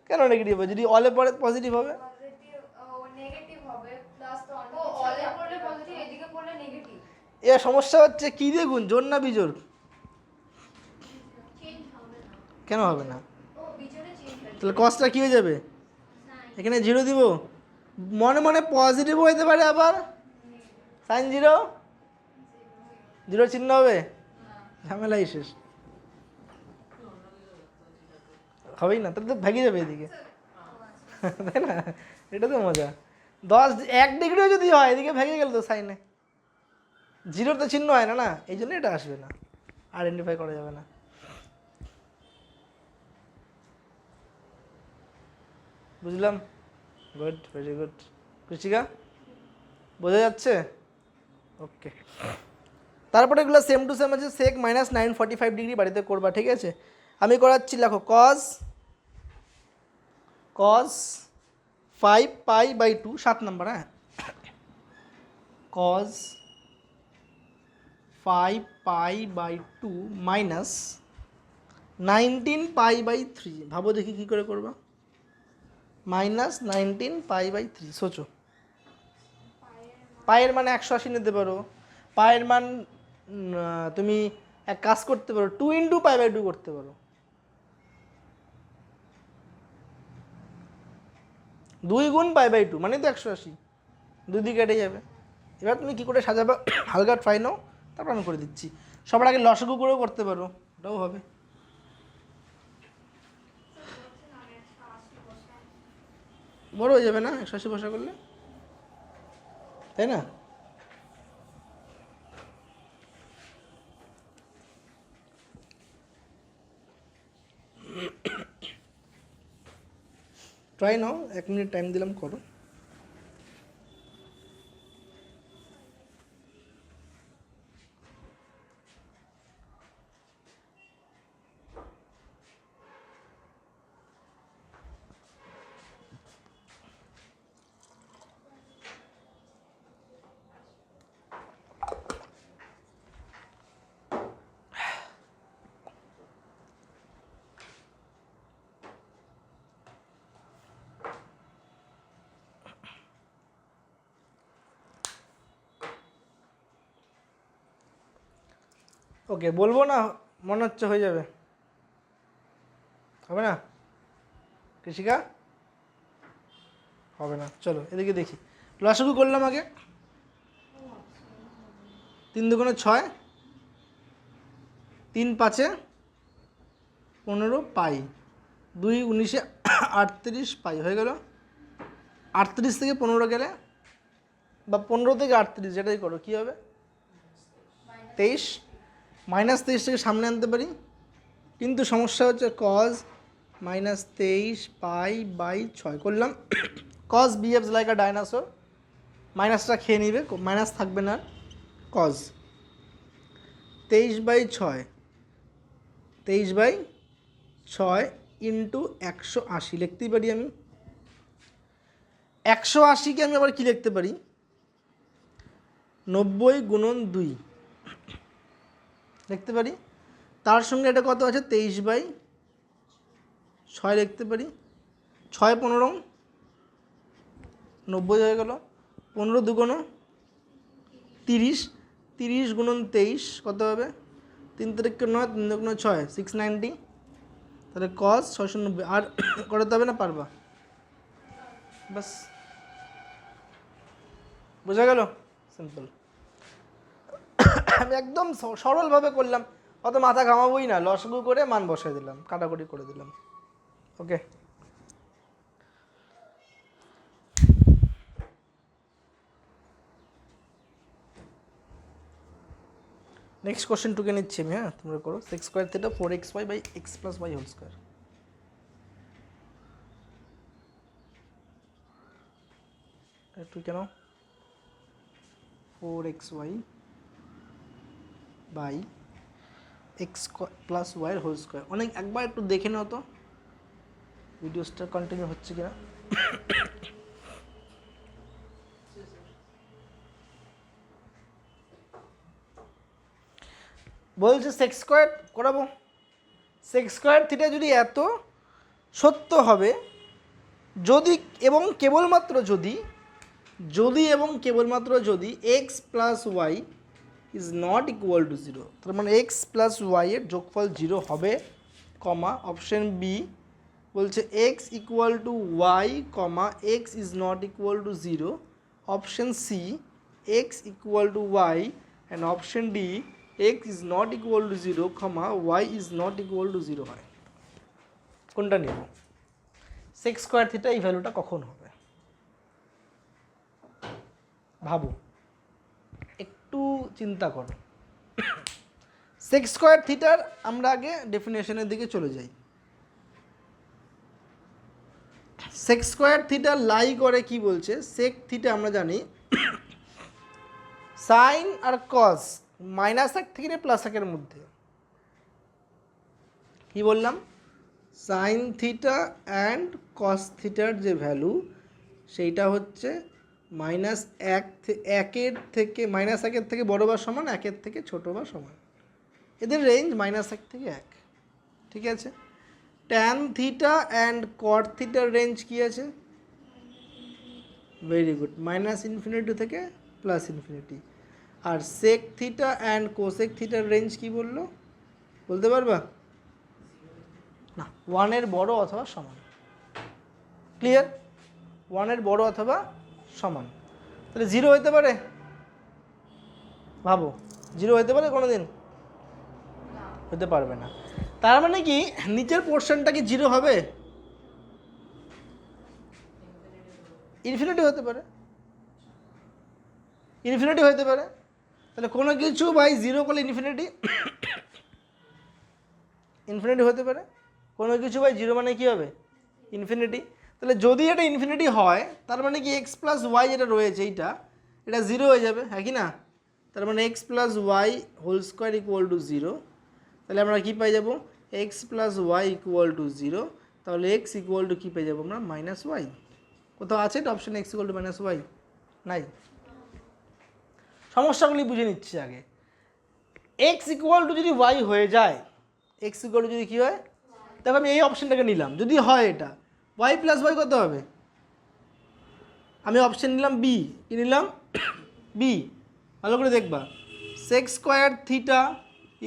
কেন নেগেটিভ হবে? যদি অলে পরে পজিটিভ হবে। এর সমস্যা হচ্ছে কি দিয়ে গুণ, জোর না বিজোড়? কেন হবে না? তাহলে কসটা কি হয়ে যাবে? এখানে 0 দিব, মনে মনে পজিটিভও হইতে পারে, আবার সাইন 0 0 চিহ্ন হবে, ঝামেলাই শেষ। হবেই না, তাহলে তো ভেঙে যাবে এদিকে, তাই না? এটা তো মজা। 1 ডিগ্রিও যদি হয় এদিকে ভেঙে গেল তো সাইনে, 0 তো চিহ্ন হয় না, না এই জন্য এটা আসবে না, আইডেন্টিফাই করা যাবে না। বুঝলাম? Good, very good. কৃষিকা বোঝা যাচ্ছে? ওকে। তারপরে এগুলো সেম টু সেম আছে, সেক -945 ডিগ্রি বাড়িতে করবা, ঠিক আছে? আমি করাচ্ছি, লেখো কজ 5 π/2, 7 নম্বর, হ্যাঁ, কজ 5 π/2 মাইনাস 19 π/3। ভাবো দেখি কী করে করবা। -19 π/3, সোচো। পায়ের মানে 180 নিতে পারো, পায়ের মান তুমি এক কাজ করতে পারো, 2 × π/2 করতে পারো। 2 গুণ π/2 মানে তো 180, দুই দিকে কেটে যাবে। এবার তুমি কী করে সাজাবে হালকা ট্রাই নাও, তারপর আমি করে দিচ্ছি। সবার আগে লসাগু করেও করতে পারো, ওটাও হবে। বড় হয়ে যাবে না 180 বসা করলে, তাই না? ট্রাই নাও, 1 মিনিট টাইম দিলাম, করো। ওকে, বলবো না? মনে হচ্ছে হয়ে যাবে, হবে না? কৃষিকা হবে না, চলো এদিকে দেখি। লসাগু করলাম আগে, 3 দুগুণে 6, 3 5 15 পাই, 2 19 38 পাই, হয়ে গেল। 38 থেকে 15 গেলে, বা 15 থেকে 38 যেটাই করো, কী হবে? 23। -23 থেকে সামনে আনতে পারি, কিন্তু সমস্যা হচ্ছে কজ -23 π/6 করলাম। Cos behaves like a dinosaur, মাইনাসটা খেয়ে নিবে, মাইনাস থাকবে না। কজ 23/6, 23/6 ইন্টু 180 লিখতেই পারি আমি। 180কে আমি আবার কি লিখতে পারি, 90 গুণন 2 লিখতে পারি। তার সঙ্গে এটা কত আছে, 23/6 লিখতে পারি। 6 15 90 হয়ে গেল। 15 2 30, 30 গুণন 23 কত হবে, 3 তারিখে 9, 3 দুগুণ 6, 690। তাহলে cos 690 আর করাতে হবে না, পারবা, বাস বোঝা গেল, সিম্পল। আমি একদম সরলভাবে করলাম, অত মাথা ঘামাবোই না, লসগু করে মান বসাই দিলাম, কাটাকুটি করে দিলাম। ওকে, নেক্সট কোশ্চেন টুকে নিচ্ছি আমি, হ্যাঁ তোমরা করো। 6 square theta 4xy by X plus Y whole square. একটু কেন 4xy by X plus Y whole square. অনেক একবার একটু দেখে নাও তো ভিডিওসটা কন্টিনিউ হচ্ছে কিনা। বলছে সেক্স স্কোয়ার করাবো। সেক্স স্কোয়ার থিটা যদি এত সত্য হবে যদি এবং কেবলমাত্র যদি X plus Y is not equal to 0, তার মানে এক্স প্লাস ওয়াই এর যোগফল 0 হবে, কমা অপশন বি বলছে X equal to Y comma X is not equal to 0, option C X equal to Y and option D X is not equal to 0, comma Y is not equal to 0 হয়। কোনটা নেব? Sex square theta এই ভ্যালুটা কখন হবে ভাবো, একটু চিন্তা করো। সেক্স স্কোয়ার থিটার আমরা আগে ডেফিনেশনের দিকে চলে যাই। সেক্স স্কোয়ার থিটা লাই করে কি বলছে, সেক থিটা আমরা জানি সাইন আর কস -1 থেকে +1 মধ্যে। কি বললাম, সাইন থিটা অ্যান্ড কস থিটার যে ভ্যালু সেইটা হচ্ছে -1 থেকে -1 থেকে বড় বা সমান, 1 থেকে ছোট বা সমান। এদের রেঞ্জ -1 থেকে 1, ঠিক আছে। ট্যান থিটা অ্যান্ড কট থিটার রেঞ্জ কি আছে, ভেরি গুড, -∞ থেকে +∞। আর সেক থিটা অ্যান্ড কোসেক থিটার রেঞ্জ কি বললো বলতে পারবা না, 1 এর বড় অথবা সমান। ক্লিয়ার, 1 এর বড় অথবা সমান। তাহলে 0 হইতে পারে, ভাবো 0 হইতে পারে কোনো দিন? হতে পারবে না। তার মানে কি নিচের পোর্শনটা কি 0 হবে? ইনফিনিটি হতে পারে, ইনফিনিটি হতে পারে। তাহলে কোনো কিছু বাই 0 করলে ইনফিনিটি হতে পারে। কোনো কিছু বাই 0 মানে কি হবে, ইনফিনিটি। তাহলে যদি এটা ইনফিনিটি হয় তার মানে কি এক্স প্লাস ওয়াই যেটা রয়েছে এটা 0 হয়ে যাবে, হ্যাঁ কি না? তার মানে X plus Y whole square equal to 0। তাহলে আমরা কী পাই যাব, X plus Y equal to 0। তাহলে এক্স ইকুয়াল টু কী পেয়ে যাবো আমরা, -y। কোথাও আছে এটা অপশানে এক্স ইকুয়াল টু -y? নাই। সমস্যাগুলি বুঝে নিচ্ছি আগে। এক্স ইকুয়াল টু যদি ওয়াই হয়ে যায়, এক্স ইকুয়াল টু যদি কী হয়, দেখো আমি এই অপশানটাকে নিলাম, যদি হয় এটা ওয়াই প্লাস ওয়াই কত হবে, আমি অপশান নিলাম বি। কি নিলাম, বি। ভালো করে দেখবা, sec square theta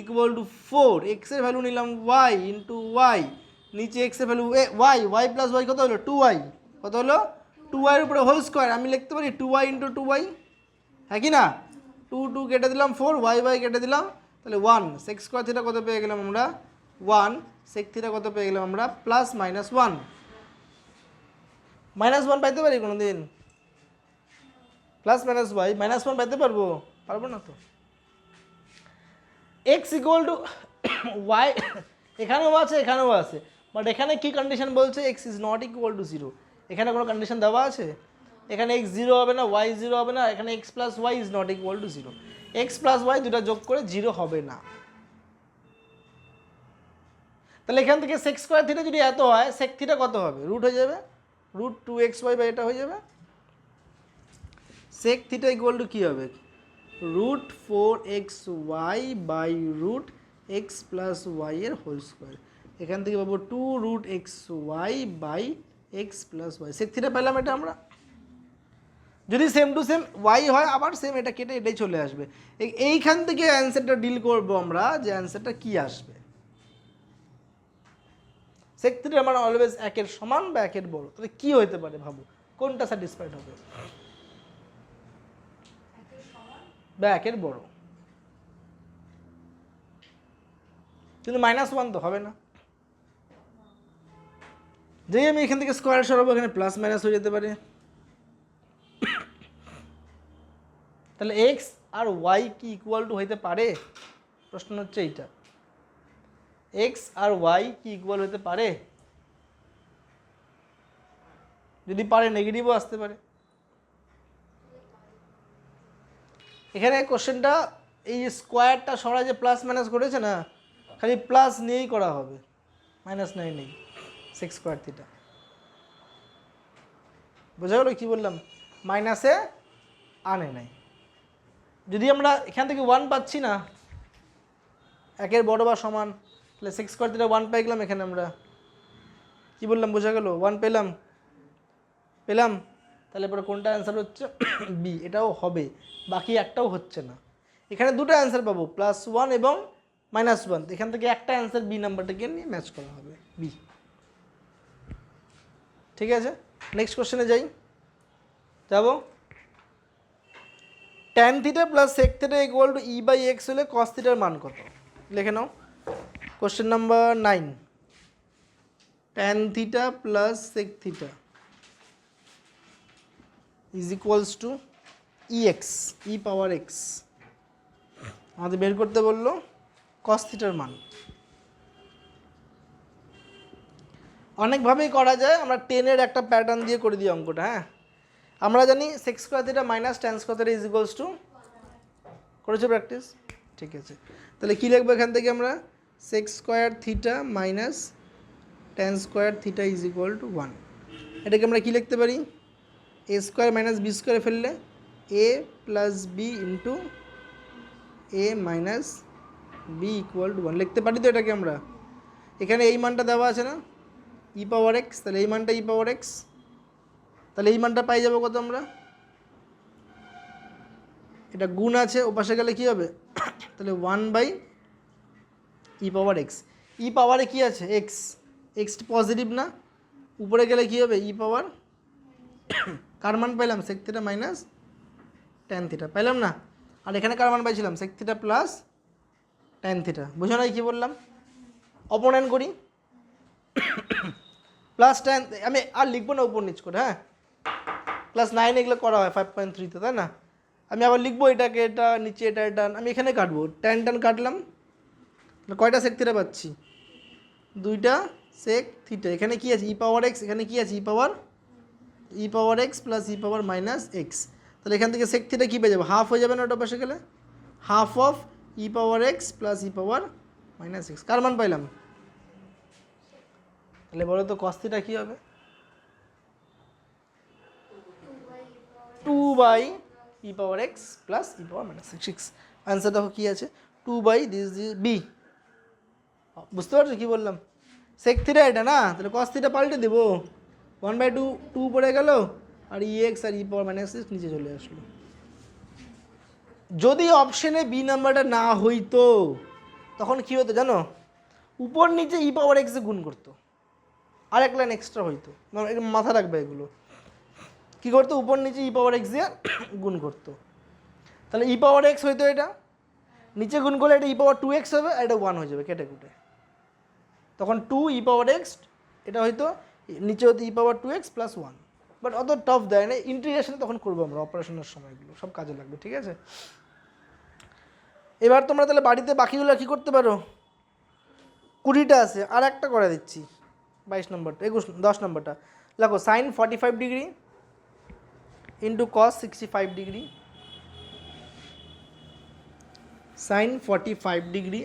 equal to 4, এক্সের ভ্যালু নিলাম ওয়াই ইন্টু ওয়াই, নিচে এক্সের value Y, Y plus Y কত হলো 2y, কত হলো 2y এর উপরে হোল স্কোয়ার, আমি লিখতে পারি 2y ইন্টু 2y, হ্যাঁ কি না? 2 2 কেটে দিলাম, 4 y কেটে দিলাম, তাহলে 1। সেক্স স্কোয়ার থিটা কত পেয়ে গেলাম আমরা, 1। সেক থিটা কত পেয়ে গেলাম আমরা, +-1। -1 পাইতে পারি কোনো দিন? +-y -1 পাইতে পারবো? পারবো না তো। এক্স ইকুয়াল টু ওয়াই এখানেও আছে, এখানেও আছে, বাট এখানে কি কন্ডিশন বলছে, x is not equal to 0। এখানে কোনো কন্ডিশন দেওয়া আছে? এখানে এক্স 0 হবে না, ওয়াই 0 হবে না, এখানে X plus Y is not equal to 0। X plus Y দুটা যোগ করে 0 হবে না। তাহলে এখান থেকে সেক স্কোয়ার থিটা যদি এত হয়, সেক থিটা কত হবে? রুট হয়ে যাবে, রুট 2xy বাই এটা হয়ে যাবে। সেক থিটা ইকুয়াল টু কী হবে? Root 4xy by root X plus Y এর হোল স্কোয়ার। এখান থেকে পাবো 2 root X Y by X plus Y. Sec theta পেলাম এটা আমরা। যদি সেম টু সেম ওয়াই হয় আবার সেম এটা কেটে এটাই চলে আসবে। এইখান থেকে অ্যান্সারটা ডিল করবো আমরা, যে অ্যান্সারটা কী আসবে। সেক থিটা মানে অলওয়েজ একের সমান বা একের বড়। তাহলে কী হতে পারে ভাবো, কোনটা স্যাটিসফাইড হবে? বা একের বড়, কিন্তু -1 তো হবে না। যেই আমি এখান থেকে স্কোয়ার সরাবো, এখানে প্লাস মাইনাস হয়ে যেতে পারে। তাহলে এক্স আর ওয়াই কি ইকুয়াল টু হইতে পারে? প্রশ্ন হচ্ছে এইটা, এক্স আর ওয়াই কি ইকুয়াল হতে পারে? যদি পারে নেগেটিভও আসতে পারে। এখানে কোশ্চেনটা এই স্কোয়ারটা সরাই যে প্লাস মাইনাস করেছে না, খালি প্লাস নিয়েই করা হবে, মাইনাস নেই। সেক স্কোয়ার থিটা বোঝা গেল কী বললাম? মাইনাসে আনে নাই। যদি আমরা এখান থেকে 1 পাচ্ছি না, একের বড় বা সমান, তাহলে সেক স্কোয়ার থিটা 1 পাই গেলাম। এখানে আমরা কী বললাম, বোঝা গেল? 1 পেলাম। তাহলে পরে কোনটা অ্যান্সার হচ্ছে? বি। এটাও হবে, বাকি একটাও হচ্ছে না। এখানে দুটো অ্যান্সার পাবো, +1 এবং -1। এখান থেকে একটা অ্যান্সার বি নাম্বারটাকে নিয়ে ম্যাচ করা হবে, বি। ঠিক আছে, নেক্সট কোশ্চেনে যাবো। tan theta plus sec theta equal to E/x হলে cos থিটার মান কত? লিখে নাও। Question number 9, tan theta plus sec theta is equals to EX, E power X. আমাদের বের করতে বললো cos থিটার মান। অনেকভাবেই করা যায়, আমরা 10-এর একটা প্যাটার্ন দিয়ে করে দিই অঙ্কটা। হ্যাঁ, আমরা জানি sec square theta minus tan square theta is equals to, করেছো প্র্যাকটিস? ঠিক আছে, তাহলে কী লিখবো এখান থেকে আমরা? Sec square theta minus tan square theta is equal to 1। এটাকে আমরা কী লিখতে পারি? এ স্কোয়ার মাইনাস বি স্কোয়ারে ফেললে A plus B into A minus B equal to 1 লিখতে পারি তো এটাকে আমরা। এখানে এই মানটা দেওয়া আছে না, ই পাওয়ার এক্স, তাহলে এই মানটা ই পাওয়ার এক্স, তাহলে এই মানটা পাই যাবো কত আমরা? এটা গুণ আছে, ওপাশে গেলে কী হবে? তাহলে 1/e পাওয়ার এক্স। ই পাওয়ারে কী আছে? এক্স, এক্স পজিটিভ না, উপরে গেলে কী হবে? ই পাওয়ার, কার মান পাইলাম? Sec theta minus tan theta পাইলাম না। আর এখানে কার মান পাইছিলাম? Sec theta plus tan theta. বুঝো নাই কী বললাম? অপোনেন্ট করি, প্লাস ট্যান, আমি আর লিখবো না উপর নিচ করে। হ্যাঁ, ক্লাস 9 এগুলো করা হয় 5.3-তে, তাই না? আমি আবার লিখবো এটাকে, এটা নিচে, এটা আমি এখানে কাটবো, ট্যান কাটলাম। কয়টা সেক থিটা পাচ্ছি? 2টা সেক থিটা। এখানে কি আছে? ই পাওয়ার এক্স। এখানে কি আছে? ই power X plus E power minus x. তাহলে এখান থেকে সেক থিটা কী পেয়ে যাবো? হাফ হয়ে যাবে না ওটা পাশে গেলে? Half of E power X plus E power minus X. কার মান পাইলাম? তাহলে বলো তো কস থিটা কী হবে? 2/e পাওয়ার X plus E power minus x. Answer দেখো কী আছে? 2/this B. বুঝতে পারছো কী বললাম? সেক থিটা এটা না, তাহলে কস থিটা পাল্টে দেবো, 1/2, 2 পড়ে গেল, আর ই এক্স আর ই পাওয়ার মাইনাস এক্স নিচে চলে আসলো। যদি অপশনে বি নাম্বারটা না হইতো তখন কী হতো জানো? উপর নিচে ই পাওয়ার এক্সে গুণ করতো, আর এক লাইন এক্সট্রা হইতো। মাথা রাখবে এগুলো। কী করতো? উপর নিচে ই পাওয়ার এক্স দিয়ে গুণ করতো। তাহলে ই পাওয়ার এক্স হইতো এটা, নিচে গুণ করলে এটা ই পাওয়ার 2x হবে, আর এটা 1 হয়ে যাবে কেটে কুটে। তখন 2 ই পাওয়ার এক্স, এটা হয়তো নিচে হতো ই পাওয়ার 2x প্লাস 1। বাট অত টফ দেয় না, ইন্টিগ্রেশন তখন করবো আমরা অপারেশনের সময়গুলো, সব কাজে লাগবে। ঠিক আছে, এবার তোমরা তাহলে বাড়িতে বাকিগুলো কী করতে পারো? 20টা আছে, আর একটা করে দিচ্ছি, 22 নম্বরটা, 10 নম্বরটা দেখো। Sine 45 degree into cos 65 degree, sine 45 degree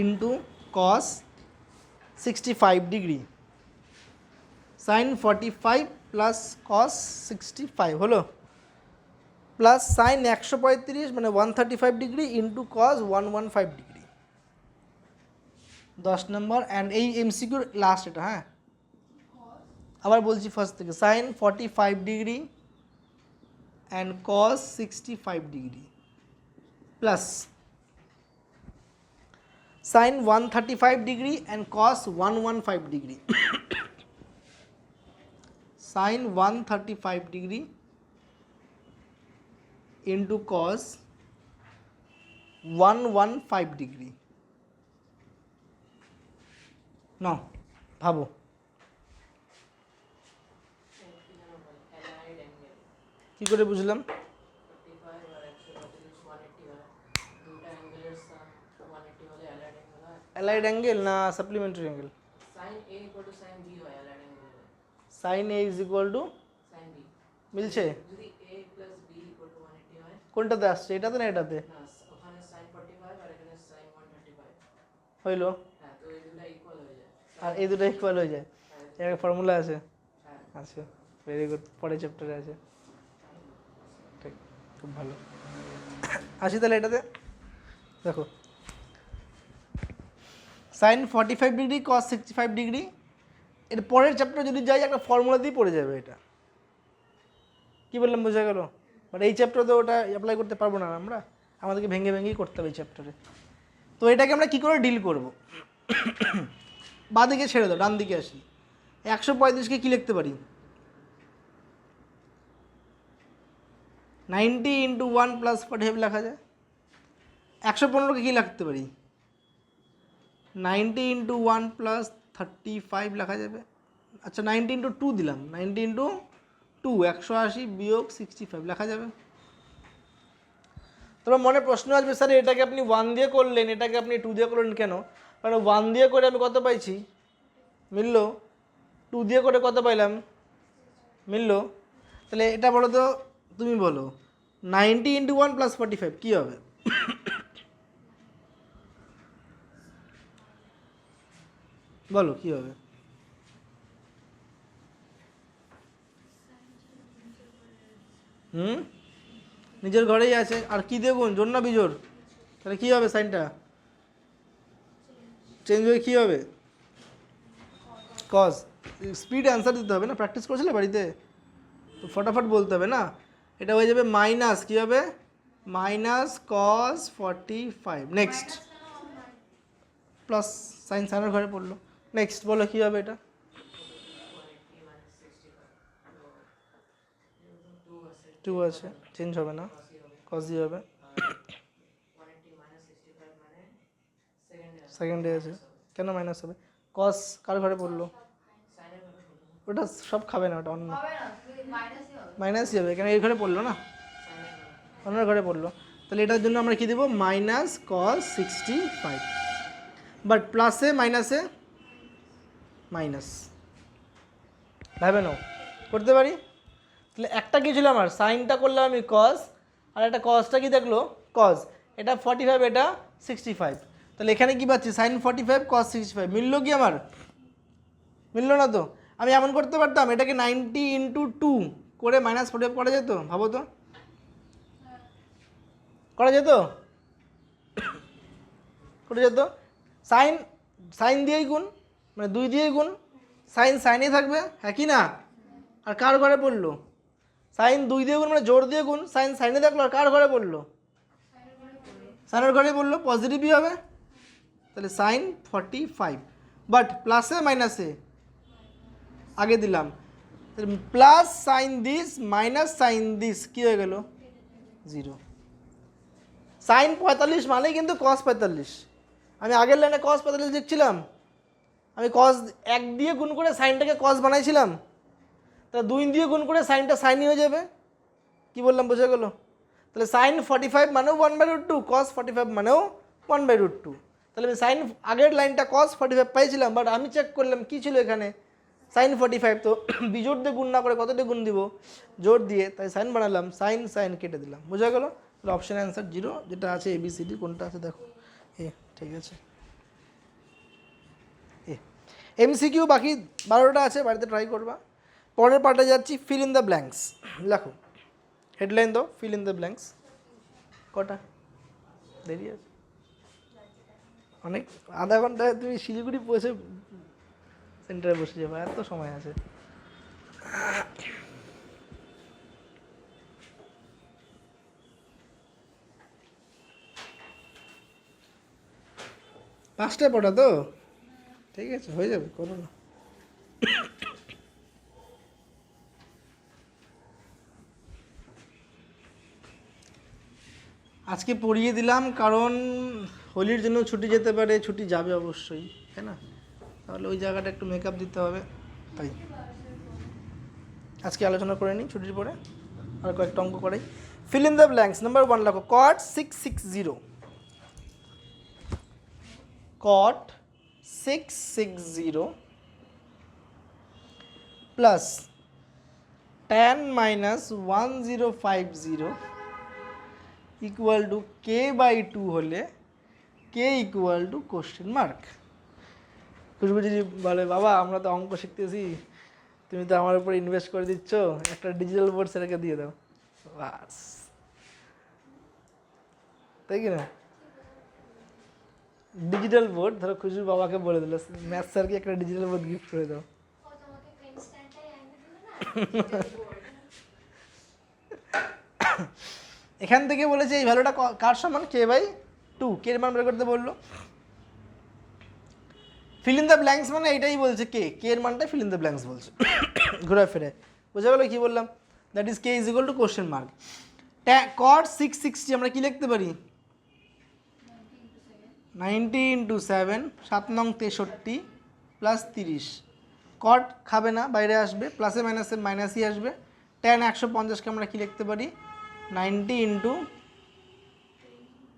into cos 65 degree, sine 45 plus cos 65 হলো, প্লাস সাইন 135 মানে 135 degree into cos 115 degree. 10 number and এই এমসিকিউর লাস্ট এটা। হ্যাঁ, আবার বলছি ফার্স্ট থেকে, sine 45 degree and cos 65 degree plus sine 135 degree and cos 115 degree, sine 135 degree into cos 115 degree. Now ভাবো, কি করে বুঝলাম? অ্যালাইড অ্যাঙ্গেল না supplementary angle? Sine A is equal to মিলছে? কোনটাতে আসছে, এটাতে না এটাতে? হইল, আর এই দুটো ইকুয়াল হয়ে যায়, এর ফর্মুলা আছে। আচ্ছা, ভেরি গুড, পরের চ্যাপ্টারে আছে। ঠিক, খুব ভালো। আসি তাহলে এটাতে, দেখো সাইন 45 ডিগ্রি কস 65 ডিগ্রি, এর পরের চ্যাপ্টার যদি যাই একটা ফর্মুলা দিয়ে পড়ে যাবে। এটা কি বললাম, বোঝা গেল? বাট এই চ্যাপ্টারে তো ওটা অ্যাপ্লাই করতে পারবো না আমরা, আমাদেরকে ভেঙে ভেঙেই করতে হবে এই চ্যাপ্টারে। তো এটাকে আমরা কী করে ডিল করব? বাঁ দিকে ছেড়ে দাও, ডান দিকে আসি। 135কে কী লিখতে পারি? 90 ইন্টু 1 প্লাস 45 লেখা যায়। 115কে কী লিখতে পারি? 90 ইন্টু 1 প্লাস 35 লেখা যাবে। আচ্ছা, 90 ইন্টু 2 দিলাম, 90 ইন্টু 2 180 বিয়োগ 65 লেখা যাবে। তোমার মনে প্রশ্ন আসবে, স্যার এটাকে আপনি 1 দিয়ে করলেন, এটাকে আপনি 2 দিয়ে করলেন কেন? কারণ 1 দিয়ে করে আমি কত পাইছি, মিলল। 2 দিয়ে করে কত পাইলাম, মিলল। তাহলে এটা বলো তো, তুমি বলো 90 ইন্টু 1 প্লাস 45 কী হবে? বলো কী হবে? নিজের ঘরেই আছে। আর কি দেখুন, জোর না বিজোর? তাহলে কী হবে? সাইনটা চেঞ্জ হয়ে কী হবে? কজ। স্পিড অ্যান্সার দিতে হবে না, প্র্যাকটিস করেছিলে বাড়িতে তো, ফটাফট বলতে হবে না। এটা হয়ে যাবে মাইনাস, কী হবে? Minus cause 45। Next plus sign, সাইনের ঘরে পড়লো। নেক্সট বলো কী হবে? এটা 2 আছে, চেঞ্জ হবে না, কজ দিয়ে হবে। সেকেন্ডে আছে, কেন মাইনাস হবে? কস কার ঘরে পড়লো? ওটা সব খাবে না, ওটা অন্য মাইনাসই হবে, কেন এর ঘরে পড়লো না, অন্যের ঘরে পড়লো। তাহলে এটার জন্য আমরা কী দেবো? Minus cos 65। বাট প্লাসে মাইনাসে মাইনাস, ভাবে নাও, করতে পারি। তাহলে একটা কী ছিল আমার, সাইনটা করলাম আমি কস, আর একটা কসটা কি দেখলো, কস। এটা 45, এটা 65। তাহলে এখানে কি পাচ্ছি? সাইন 45 কস 65। মিললো কি আমার? মিললো না তো? আমি এমন করতে পারতাম, এটাকে 90 ইন্টু 2 করে মাইনাস 45 করা যেত, ভাবো তো, করা যেত? করে যেত। সাইন সাইন দিয়েই গুণ, মানে 2 দিয়েই গুণ, সাইন সাইনেই থাকবে, হ্যাঁ কি না? আর কার ঘরে পড়লো? সাইন 2 দিয়ে গুণ মানে জোর দিয়ে গুণ, সাইন সাইনে থাকলো, আর কার ঘরে পড়লো? সাইনের ঘরে পড়লো, পজিটিভই হবে। তাহলে সাইন 45, বাট প্লাসে মাইনাসে আগে দিলাম, plus sine this minus sine this, কী হয়ে গেল? 0। সাইন 45 মানেই কিন্তু কস 45। আমি আগের লাইনে কস 45 লিখছিলাম, আমি কস 1 দিয়ে গুণ করে সাইনটাকে কস বানাইছিলাম, তা 2 দিয়ে গুণ করে সাইনটা সাইনই হয়ে যাবে। কি বললাম, বোঝা গেল? তাহলে সাইন 45 মানেও 1/√2, কস 45 মানেও 1/√2। তাহলে আমি সাইন আগের লাইনটা কস 45 পাইছিলাম, বাট আমি চেক করলাম কী ছিল এখানে, সাইন 45। তো বিজোর দিয়ে গুণ না করে কত দিয়ে গুণ দিব? জোর দিয়ে, তাই সাইন বানালাম, সাইন সাইন কেটে দিলাম, বোঝা গেল? তাহলে অপশান অ্যান্সার 0, যেটা আছে ABCD। কোনটা আছে দেখো, এ, ঠিক আছে। এমসিকিউ বাকি 12টা আছে, বাড়িতে ট্রাই করবা। পরের পার্টে যাচ্ছি, ফিল ইন দ্য ব্ল্যাঙ্কস। লেখো, হেডলাইন দাও, ফিল ইন দ্য ব্ল্যাঙ্কস। কটা দেরি আছে? অনেক, আধা ঘন্টায় তুমি শিলিগুড়ি পৌঁছে সেন্টারে বসে যাবে, এত সময় আছে। পাঁচটায় পড়া তো, ঠিক আছে, হয়ে যাবে, করো না। আজকে পড়িয়ে দিলাম কারণ হোলির জন্য ছুটি যেতে পারে, ছুটি যাবে অবশ্যই, তাই না? তাহলে ওই জায়গাটা একটু মেকআপ দিতে হবে, তাই আজকে আলোচনা করে নিই ছুটির পরে, আর কয়েকটা অঙ্ক করাই। Fill in the blanks. Number 1 লেখো, cot 660, cot 660 plus tan minus 1050 equal to k/2 হলে k equal to question mark. Khushbu যদি বলে, বাবা আমরা তো অঙ্ক শিখতেছি, তুমি তো আমার উপর ইনভেস্ট করে দিচ্ছ, একটা ডিজিটাল বোর্ড স্যারকে দিয়ে দাও, বাস, তাই কি না? ডিজিটাল বোর্ড ধরো, খুশবুর বাবাকে বলে দিল, ম্যাথ স্যারকে একটা ডিজিটাল বোর্ড গিফট করে দাও। এখান থেকে বলেছে এই ভ্যালুটা কার সমান, k/2, কে এর মান বের করতে বললো। ফিল ইন দ্য ব্ল্যাঙ্কস মানে এটাই বলছে, কে এর মানটা ফিল ইন দ্য ব্ল্যাঙ্কস বলছে। ঘুরে ফিরে বোঝা গেল কি বললাম? That is K is equal to question mark. Cot 660 আমরা কি লিখতে পারি? 90 × 7, 7 নং 63 প্লাস 30। কট খাবে না, বাইরে আসবে, প্লাসে মাইনাসে মাইনাসই আসবে। tan 150কে আমরা কি লিখতে পারি? 90 ×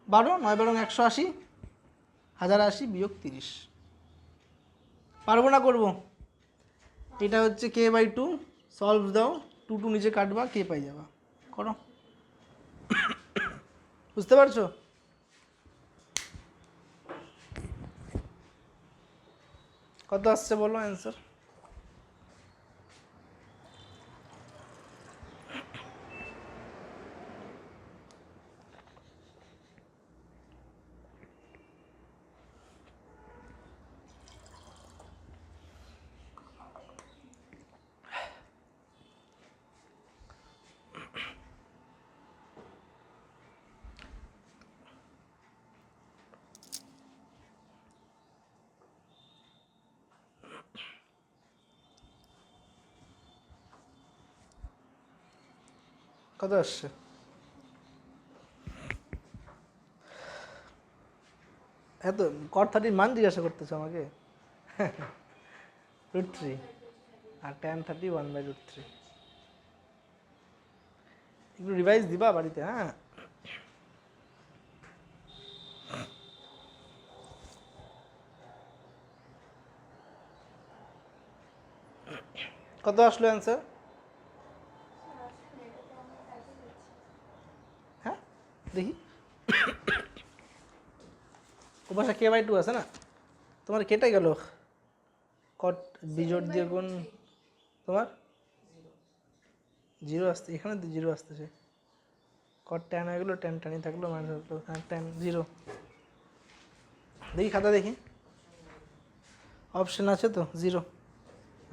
12, 9 12 180, 1080 বিয়োগ 30। পারবো না করবো? এটা হচ্ছে k/2, সলভ দাও, 2 2 নিচে কাটবা, কে পাই যাবা, করো। বুঝতে পারছো? কত আসছে বলো অ্যান্সার? কত আসছে? এত কট 30 মান জিজ্ঞাসা করতেছো আমাকে? √3 আর tan 30 1/√3। একটু রিভাইজ দিবা বাড়িতে, হ্যাঁ? কত আসলো অ্যান্সার? হ্যাঁ দেখি, ও পাশে k/2 আছে না, তোমার কেটে গেল। কট বিজোড় দিয়ে গুণ, তোমার 0 আসছে, এখানে 0 আসতেছে। কট tan হয়ে গেলো, tan টানই থাকলো, মাইনাস থাকলো, হ্যাঁ tan 0। দেখি খাতা দেখি, অপশন আছে তো 0,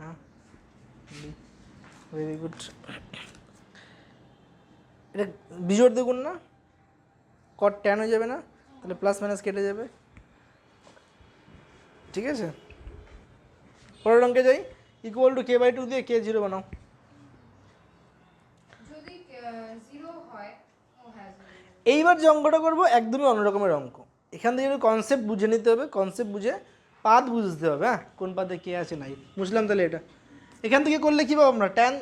হ্যাঁ ভেরি গুড। এটা বিজোড় দিয়ে গুণ না, কট tan হয়ে যাবে না, তাহলে প্লাস মাইনাস কেটে যাবে, ঠিক আছে? পরের অঙ্কে যাই, ইকুয়াল টু k/2 দিয়ে k0 বানাও। এইবার যে অঙ্কটা করবো একদমই অন্য রকমের অঙ্ক। এখান থেকে কনসেপ্ট বুঝে নিতে হবে, কনসেপ্ট বুঝে পাত বুঝতে হবে, হ্যাঁ কোন পাতে কে আছে নাই, বুঝলাম। তাহলে এটা এখান থেকে করলে কী পাবো আমরা? ট্যান,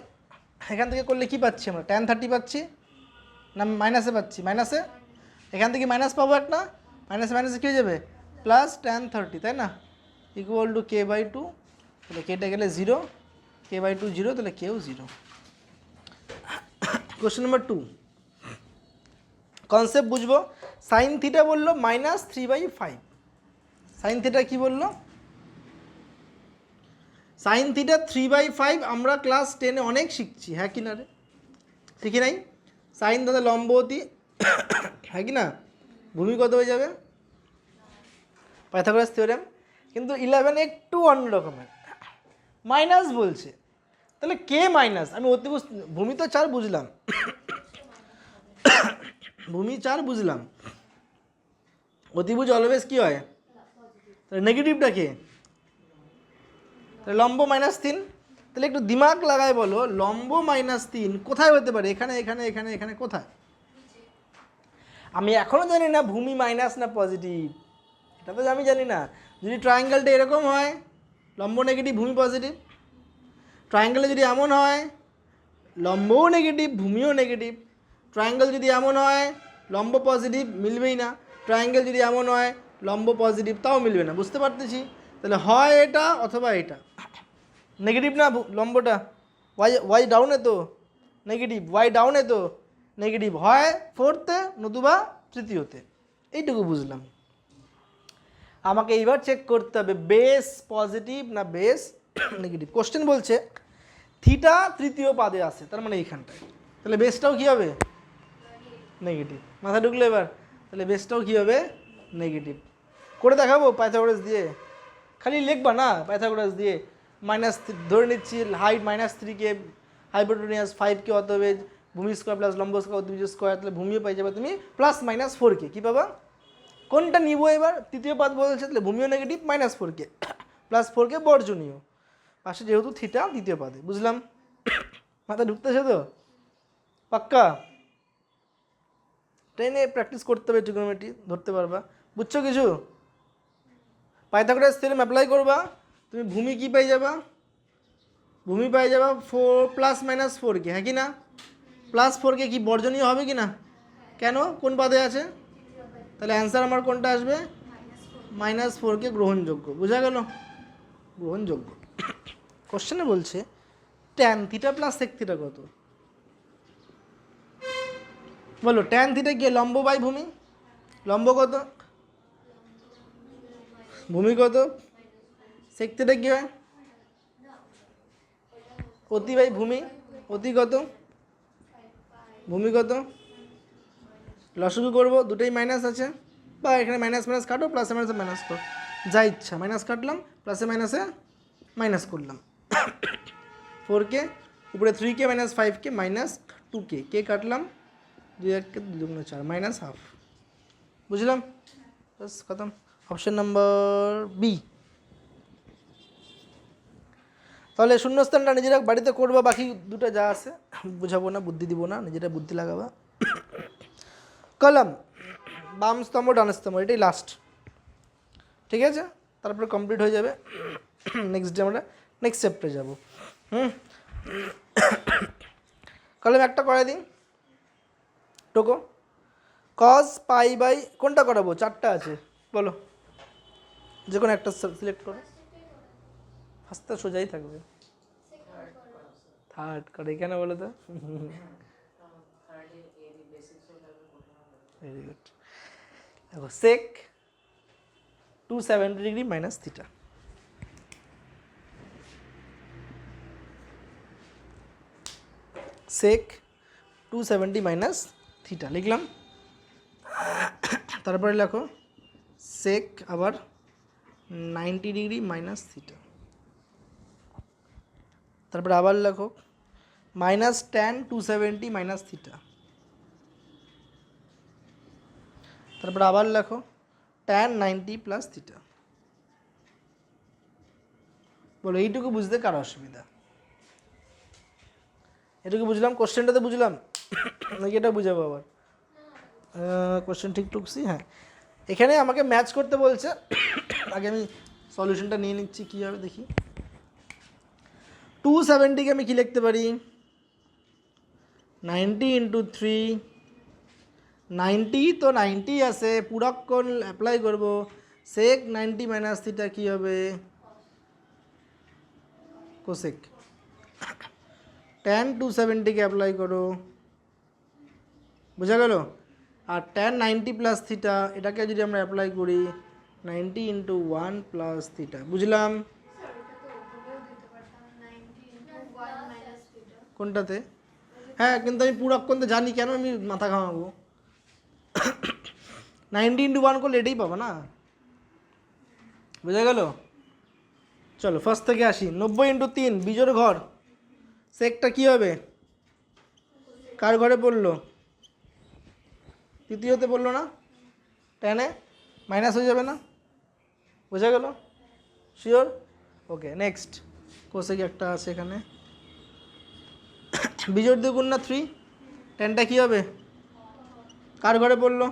এখান থেকে করলে কি পাচ্ছি আমরা? tan 30 পাচ্ছি না মাইনাসে পাচ্ছি? মাইনাসে, এখান থেকে মাইনাস পাবো একটা, মাইনাসে মাইনাসে কী হয়ে যাবে? প্লাস tan 30, তাই না? ইকুয়াল টু k/2, তাহলে কেটে গেলে 0, k/2 0, তাহলে কেউ 0। কোশ্চেন নাম্বার 2, কনসেপ্ট বুঝবো। সাইন থিটা বললো -3/5, সাইন থিটা কী বললো? সাইন থিটা 3/5 আমরা ক্লাস 10-এ অনেক শিখছি, হ্যাঁ কি না রে? শিখি নাই? সাইন দাদা লম্ববতী, হ্যাঁ কি না? ভূমি কত হয়ে যাবে? Pythagoras theorem. কিন্তু 11 একটু অন্য রকমের, মাইনাস বলছে। তাহলে কে মাইনাস? আমি অতিভুজ, ভূমি তো 4 বুঝলাম, ভূমি 4 বুঝলাম, অতিভুজ অলওয়েজ কি হয়? তাহলে নেগেটিভটা কে? তাহলে লম্ব -3। তাহলে একটু দিমাগ লাগায় বলো, লম্ব -3 কোথায় হতে পারে? এখানে, এখানে, এখানে, এখানে, কোথায়? আমি এখনও জানি না ভূমি মাইনাস না পজিটিভ, এটা তো আমি জানি না। যদি ট্রায়াঙ্গেলটা এরকম হয়, লম্ব নেগেটিভ ভূমি পজিটিভ, ট্রায়াঙ্গেলে যদি এমন হয় লম্বও নেগেটিভ ভূমিও নেগেটিভ, ট্রায়াঙ্গেল যদি এমন হয় লম্ব পজিটিভ, মিলবেই না। ট্রায়াঙ্গেল যদি এমন হয় লম্ব পজিটিভ, তাও মিলবে না। বুঝতে পারতেছি? তাহলে হয় এটা অথবা এটা। নেগেটিভ না লম্বটা, ওয়াই ডাউনে তো নেগেটিভ, ওয়াই ডাউনে তো নেগেটিভ, হয় 4th-এ নতুবা 3য়-তে। এইটুকু বুঝলাম। আমাকে এইবার চেক করতে হবে বেস পজিটিভ না বেস নেগেটিভ। কোশ্চেন বলছে থিটা 3য় পাদে আছে, তার মানে এইখানটায়, তাহলে বেসটাও কী হবে? নেগেটিভ। মাথা ঢুকলো এবার? তাহলে বেসটাও কী হবে? নেগেটিভ। করে দেখাবো পাইথাগোরাস দিয়ে? খালি লিখবা না পাইথাগোরাস দিয়ে। ধরে নিচ্ছি হাইট -3কে, হাইপোটেনিয়াস 5কে, অতএব ভূমি স্কোয়ার প্লাস লম্ব স্কোয়ার অতিভুজ স্কোয়ার, তাহলে ভূমিও পাই যাবে তুমি +-4কে। কী পাবা? কোনটা নিব এবার? 3য় পাদ বলছে, তাহলে ভূমিও নেগেটিভ, -4কে, +4কে বর্জনীয়, পাশে যেহেতু থিটা 3য় পাদে। বুঝলাম? মাথা ঢুকতেছে তো? পাক্কা? ট্রেনে প্র্যাকটিস করতে হবে, ট্রিগোনোমেট্রি ধরতে পারবা। বুঝছো কিছু? পাইথাগোরাস থিওরেম অ্যাপ্লাই করবা, তুমি ভূমি কি পাই যাবা? ভূমি পাই যাবা 4 +-4কে, হ্যাঁ কি না? +4কে কি বর্জনীয় হবে কি না? কেন? কোন পাদে আছে? তাহলে অ্যান্সার আমার কোনটা আসবে? -4কে গ্রহণযোগ্য। বোঝা গেল? গ্রহণযোগ্য। কোশ্চেনে বলছে tan theta plus sec theta কত? বলো tan থিটা কি? লম্ব বাই ভূমি। লম্ব কত? ভূমি কত? sec থিটা কি হয়? অতি বাই ভূমি। অতি কত? ভূমি কত? লসাগু করবো, দুটোই মাইনাস আছে, বা এখানে মাইনাস মাইনাস কাটো, প্লাসে মাইনাসে মাইনাস করো, যা ইচ্ছা। মাইনাস কাটলাম, প্লাসে মাইনাসে মাইনাস করলাম। 4কে উপরে 3কে -5কে -2কে, কে কাটলাম, 2 1কে 2 2 4 -1/2। বুঝলাম? বাস খতম। Option number B. তাহলে শূন্যস্থানটা নিজেরা বাড়িতে করবা, বাকি দুটো যা আছে বুঝাবো না, বুদ্ধি দিব না, নিজেরা বুদ্ধি লাগাবা। কলম বাম স্তম্ভ ডান স্তম্ভ, এটাই লাস্ট, ঠিক আছে? তারপরে কমপ্লিট হয়ে যাবে। নেক্সট ডে আমরা নেক্সট চ্যাপ্টারে যাবো। কলম একটা করাই দিন টোকো। কজ পাই বাই, কোনটা করাবো? 4টা আছে, বলো যে কোনো একটা সিলেক্ট করো। ফার্স্টটা সোজাই থাকবে, থার্ড করে কেন বলো তো? Very good. দেখো সেক 270 ডিগ্রি মাইনাস থিটা, সেক 270 মাইনাস থিটা লিখলাম। তারপরে লেখো সেক আবার 90 ডিগ্রি মাইনাস থিটা। তারপরে আবার লেখো -tan 270 মাইনাস থিটা। তারপরে আবার লেখো tan 90 প্লাস থিটা। বলো এইটুকু বুঝতে কার অসুবিধা? এটুকু বুঝলাম? কোশ্চেনটাতে বুঝলাম নাকি এটা বুঝাবো আবার? কোশ্চেন ঠিক টুকছি, হ্যাঁ। এখানে আমাকে ম্যাচ করতে বলছে, আগে আমি সলিউশনটা নিয়ে নিচ্ছি কী হবে দেখি। 270কে আমি কী লিখতে পারি? 90 × 3, 90 তো 90 আছে, পূরক কোণ অ্যাপ্লাই করব, সেক 90 মাইনাস থিটা কী হবে? কোসেক। tan 270কে অ্যাপ্লাই করো, বোঝা গেল? আর tan 90 প্লাস থিটা, এটাকে যদি আমরা অ্যাপ্লাই করি 90 × 1 প্লাস থিটা, বুঝলাম? কোনটাতে? হ্যাঁ, কিন্তু আমি পুরো অক্ষণ তো জানি, কেন আমি মাথা ঘামাবো? 90 ইন্টু 1 করলে এটাই পাবো না, বোঝা গেল? চলো ফার্স্ট থেকে আসি। 90 ইন্টু 3 বিজোড় ঘর, সেকটা কী হবে? কার ঘরে পড়লো? তৃতীয়তে পড়লো না? টেনে মাইনাস হয়ে যাবে না? বোঝা গেল? শিওর? ওকে, নেক্সট কোসেক একটা আছে এখানে, বিজোড় দিয়ে গুণ না 3, টেনটা কী হবে? কার ঘরে পড়লো?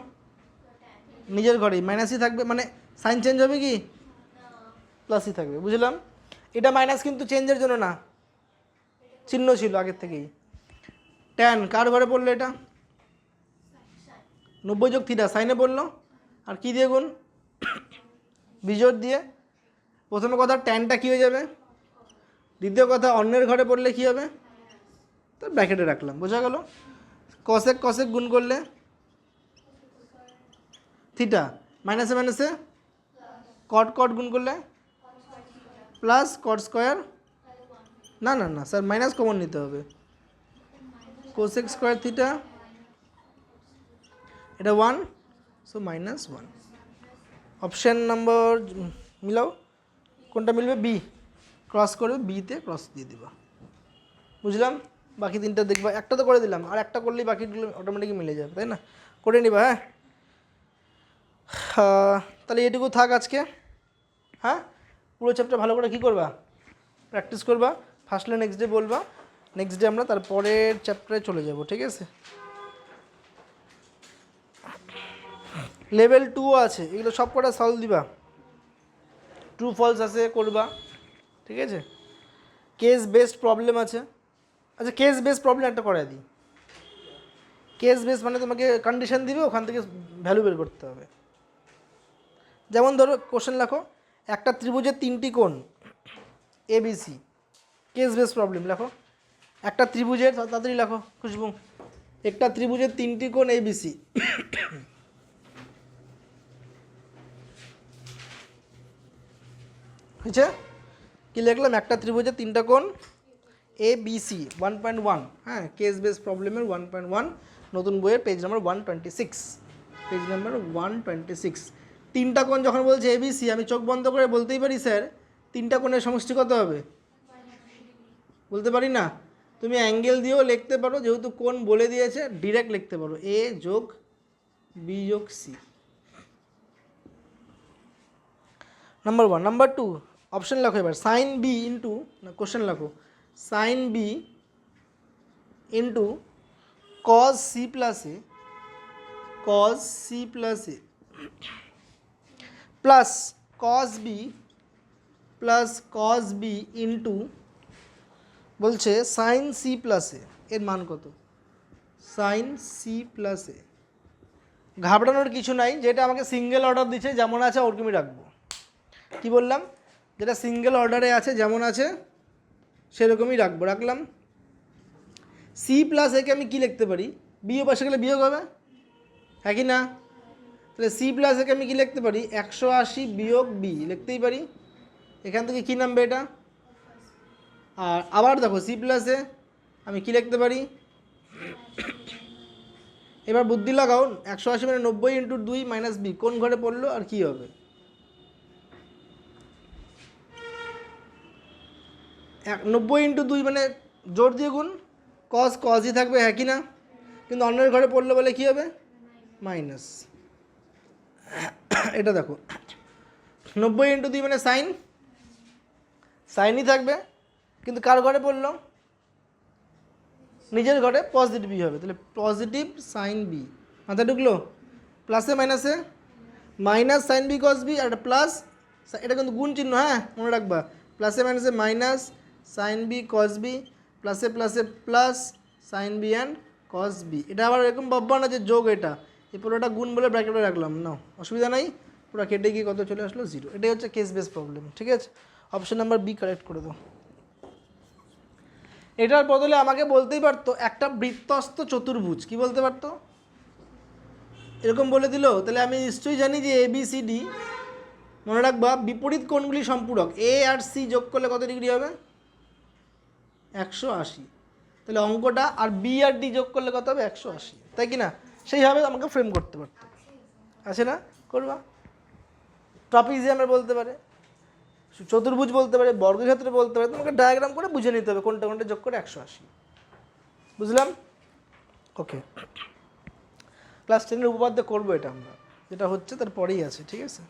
নিজের ঘরেই, মাইনাসই থাকবে, মানে সাইন চেঞ্জ হবে কি? প্লাসই থাকবে, বুঝলাম? এটা মাইনাস কিন্তু চেঞ্জের জন্য না, চিহ্ন ছিল আগের থেকেই। ট্যান কার ঘরে পড়লো? এটা 90 যোগ থিটা সাইনে পড়লো, আর কি দিয়ে গুণ? বিজোড় দিয়ে। প্রথম কথা ট্যানটা কী হয়ে যাবে, দ্বিতীয় কথা অন্যের ঘরে পড়লে কী হবে? তো ব্র্যাকেটে রাখলাম, বোঝা গেল? কসেক কসেক গুণ করলে থিটা, মাইনাসে মাইনাসে কট কট গুণ করলে প্লাস কট স্কোয়ার, না না না স্যার মাইনাস কমন নিতে হবে, কোসেক স্কোয়ার থিটা, এটা 1, সো -1। অপশান নাম্বার মিলাও, কোনটা মিলবে? বি, ক্রস করে বিতে ক্রস দিয়ে দিবা, বুঝলাম? বাকি তিনটা দেখবা, একটা তো করে দিলাম, আর একটা করলেই বাকিগুলো অটোমেটিকই মিলে যাবে, তাই না? করে নিবা। হ্যাঁ, তাহলে এটুকু থাক আজকে। হ্যাঁ, পুরো চ্যাপ্টার ভালো করে কী করবা? প্র্যাকটিস করবা, ফার্স্টলে নেক্সট ডে বলবা, নেক্সট ডে আমরা তারপরের চ্যাপ্টারে চলে যাব, ঠিক আছে? লেভেল 2 আছে, এগুলো সব কটা সলভ দিবা, ট্রু ফলস আছে করবা, ঠিক আছে? কেস বেসড প্রবলেম আছে। আচ্ছা, কেস বেসড প্রবলেম একটা করে দিই। কেস বেস মানে তোমাকে কন্ডিশন দিবে, ওখান থেকে ভ্যালু বের করতে হবে। যেমন ধরো কোশ্চেন লেখো, একটা ত্রিভুজের 3টি কোণ এবিসি, কেস বেস প্রবলেম লেখো। একটা ত্রিভুজের, তাড়াতাড়ি লেখো খুশবু, একটা ত্রিভুজের 3টি কোণ এবিসি, হয়েছে? কী লিখলাম? একটা ত্রিভুজের 3টা কোণ এবিসি 1.1, হ্যাঁ, কেস বেস প্রবলেমের 1.1, নতুন বইয়ের পেজ নাম্বার 126, পেজ নাম্বার 126। 3টা কোণ যখন বলছে এবিসি, আমি চোখ বন্ধ করে বলতেই পারি স্যার 3টা কোণের সমষ্টি কত হবে? বলতে পারি না? তুমি অ্যাঙ্গেল দিয়েও লিখতে পারো, যেহেতু কোণ বলে দিয়েছে ডিরেক্ট লিখতে পারো, এ যোগ বি যোগ সি। নাম্বার 1। নাম্বার 2, অপশন লেখো এবার, সাইন বি ইন্টু, না কোশ্চেন লেখো, sine B into cos C plus A, cos C plus A plus cos B plus cos B into বলছে সাইন সি প্লাস এ, এর মান কত? Sine C plus A. ঘাবড়ানোর কিছু নাই, যেটা আমাকে সিঙ্গেল অর্ডার দিচ্ছে যেমন আছে ওরকমই রাখবো। কি বললাম? যেটা সিঙ্গেল অর্ডারে আছে যেমন আছে সেরকমই রাখবো, রাখলাম। সি প্লাস একে আমি কী লিখতে পারি? বিয়োগ পাশে গেলে বিয়োগ হবে, হ্যাঁ কি না? তাহলে সি প্লাস একে আমি কী লিখতে পারি? 180 বিয়োগ বি লিখতেই পারি। এখান থেকে কী নামবে এটা? আর আবার দেখো সি প্লাসে আমি কী লিখতে পারি? এবার বুদ্ধি লাগাও, 180 মানে 90 ইন্টু 2 মাইনাস বি, কোন ঘরে পড়লো আর কী হবে? 90 ইন্টু 2 মানে জোর দিয়ে গুণ, কজ কজই থাকবে, হ্যাঁ কি না? কিন্তু অন্যের ঘরে পড়লো বলে কী হবে? মাইনাস। এটা দেখো 90 ইন্টু 2 মানে সাইন, সাইনই থাকবে, কিন্তু কার ঘরে পড়লো? নিজের ঘরে, পজিটিভ বি হবে, তাহলে পজিটিভ সাইন বি, মাথায় ঢুকলো? প্লাসে মাইনাসে minus sine B cos B, আর একটা প্লাস, এটা কিন্তু গুণ চিহ্ন, হ্যাঁ মনে রাখবা, প্লাসে মাইনাসে minus sine B cos B, প্লাসে প্লাসে plus sine B and cos B. এটা আবার এরকম ভাববা না যে যোগ, এটা এই পুরোটা গুণ বলে ব্র্যাকেটে রাখলাম, না অসুবিধা নাই, পুরো কেটে গিয়ে কত চলে আসলো? 0। এটাই হচ্ছে কেস বেস প্রবলেম, ঠিক আছে? অপশন নাম্বার বি কারেক্ট করে দাও। এটার বদলে আমাকে বলতেই পারতো একটা বৃত্তস্থ চতুর্ভুজ, কি বলতে পারতো? এরকম বলে দিল, তাহলে আমি নিশ্চয়ই জানি যে এ বি সি ডি, মনে রাখবা বিপরীত কোণগুলি সম্পূরক, এ আর সি যোগ করলে কত ডিগ্রি হবে? 180। তাহলে অঙ্কটা আর বি আর ডি যোগ করলে কত হবে 180, তাই কি না? সেইভাবে আমাকে ফ্রেম করতে পারতো, আছে না? করবা। ট্রাপিজিয়ামের বলতে পারে, চতুর্ভুজ বলতে পারে, বর্গক্ষেত্রে বলতে পারে, তোমাকে ডায়াগ্রাম করে বুঝে নিতে হবে কোনটা কোনটা যোগ করে 180। বুঝলাম? ওকে, ক্লাস 10-এর উপপাদ্য করবো এটা আমরা, যেটা হচ্ছে তার পরেই আছে, ঠিক আছে?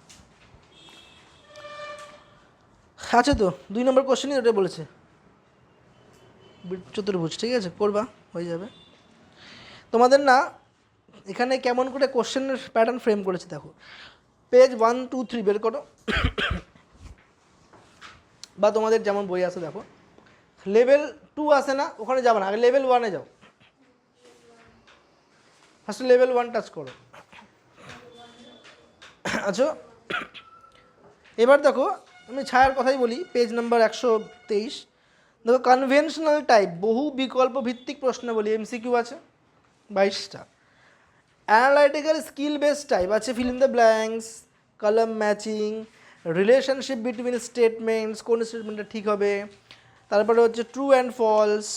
আছে তো 2 নম্বর কোশ্চেনই ওটা বলেছে, চতুর্ভুজ, ঠিক আছে? করবা, হয়ে যাবে। তোমাদের না এখানে কেমন করে কোশ্চেনের প্যাটার্ন ফ্রেম করেছে দেখো, পেজ 1, 2, 3 বের করো, বা তোমাদের যেমন বই আছে দেখো, লেভেল 2 আসে না, ওখানে যাবে না, আগে লেভেল 1-এ যাও, ফার্স্টে লেভেল 1 টাচ করো। আচ্ছা, এবার দেখো আমি ছায়ার কথাই বলি, পেজ নাম্বার 123, দেখো কনভেনশনাল টাইপ বহু বিকল্প ভিত্তিক প্রশ্নাবলী এমসিকিউ আছে 22টা, অ্যানালাইটিক্যাল স্কিল বেসড টাইপ আছে fill in the blanks, column matching, relationship between statements, কোন স্টেটমেন্টটা ঠিক হবে, তারপরে হচ্ছে true and false,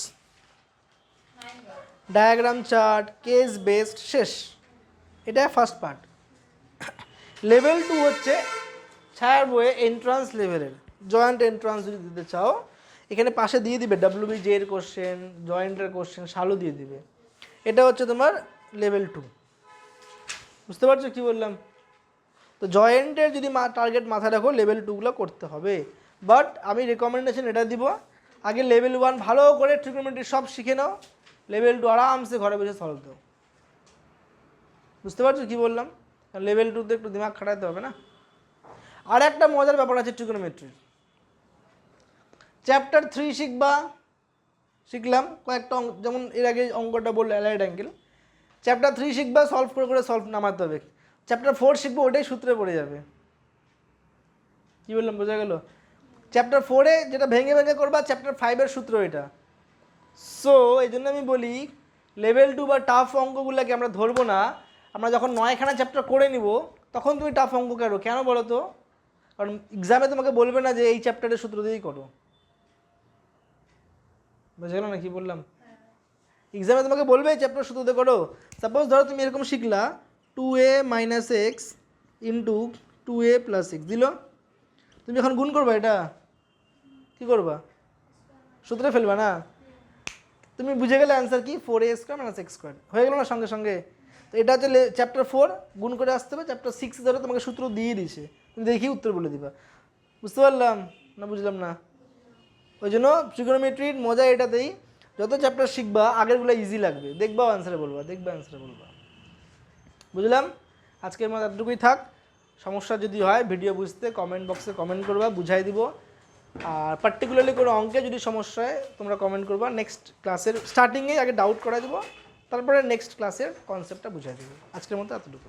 diagram chart, case based, শেষ। এটা ফার্স্ট পার্ট। লেভেল 2 হচ্ছে ছায়ার বইয়ে এন্ট্রান্স লেভেলের, জয়েন্ট এন্ট্রান্স যদি দিতে চাও এখানে পাশে দিয়ে দিবে WBJ এর কোশ্চেন, জয়েন্টের কোশ্চেন, সালও দিয়ে দিবে। এটা হচ্ছে তোমার লেভেল 2। বুঝতে পারছো কি বললাম? তো জয়েন্টের যদি টার্গেট মাথায় রাখো, লেভেল 2গুলো করতে হবে। বাট আমি রেকমেন্ডেশন এটা দিব, আগে লেভেল 1 ভালো করে ট্রিগোনোমেট্রি সব শিখে নাও, লেভেল 2 আরামসে ঘরে বসে সলভ দাও। বুঝতে পারছো কি বললাম? লেভেল 2তে একটু দিমাগ খাটাতে হবে না। আর একটা মজার ব্যাপার আছে ট্রিগোনোমেট্রির, চ্যাপ্টার 3 শিখলাম কয়েকটা অঙ্ক, যেমন এর আগে অঙ্কটা বললো অ্যালাইড অ্যাঙ্গেল, চ্যাপ্টার 3 শিখবা, সলভ করে করে সলভ নামাতে হবে। চ্যাপ্টার 4 শিখবো, ওটাই সূত্রে পড়ে যাবে। কি বললাম, বোঝা গেল? চ্যাপ্টার 4-এ যেটা ভেঙে ভেঙে করবা, চ্যাপ্টার 5-এর সূত্র এটা। সো এই জন্য আমি বলি লেভেল 2 বা টাফ অঙ্কগুলোকে আমরা ধরবো না, আমরা যখন 9খানা চ্যাপ্টার করে নিব তখন তুমি টাফ অঙ্ক করো। কেন বলো তো? কারণ এক্সামে তোমাকে বলবে না যে এই চ্যাপ্টারের সূত্র দিয়েই করো। বুঝে গেল না কি বললাম? এক্সামে তোমাকে বলবে এই চ্যাপ্টার সূত্র দিয়ে করো। সাপোজ ধরো তুমি এরকম শিখলা 2a - x into 2a + x দিল, তুমি এখন গুণ করবা, এটা কি করবা? সূত্রে ফেলবা না? তুমি বুঝে গেলে অ্যান্সার কি, 4a² - x² হয়ে গেল না সঙ্গে সঙ্গে। তো এটা হচ্ছে চ্যাপ্টার 4, গুণ করে আসতে হবে। চ্যাপ্টার 6 ধরে তোমাকে সূত্র দিয়ে দিছে, তুমি দেখি উত্তর বলে দিবা। বুঝতে পারলাম না? বুঝলাম না? ওই জন্য ট্রিগোনোমেট্রির মজা এটাতেই, যত চ্যাপ্টার শিখবা আগেরগুলো ইজি লাগবে, দেখবা অ্যান্সারে বলবা, দেখবা অ্যান্সারে বলবা। বুঝলাম? আজকের মতো এতটুকুই থাক। সমস্যা যদি হয় ভিডিও বুঝতে কমেন্ট বক্সে কমেন্ট করবা, বুঝাই দিব। আর পার্টিকুলারলি কোনো অঙ্কে যদি সমস্যা হয় তোমরা কমেন্ট করবা, নেক্সট ক্লাসের স্টার্টিংয়ে আগে ডাউট করা দিব, তারপরে নেক্সট ক্লাসের কনসেপ্টটা বুঝাই দেবো। আজকের মতো এতটুকু।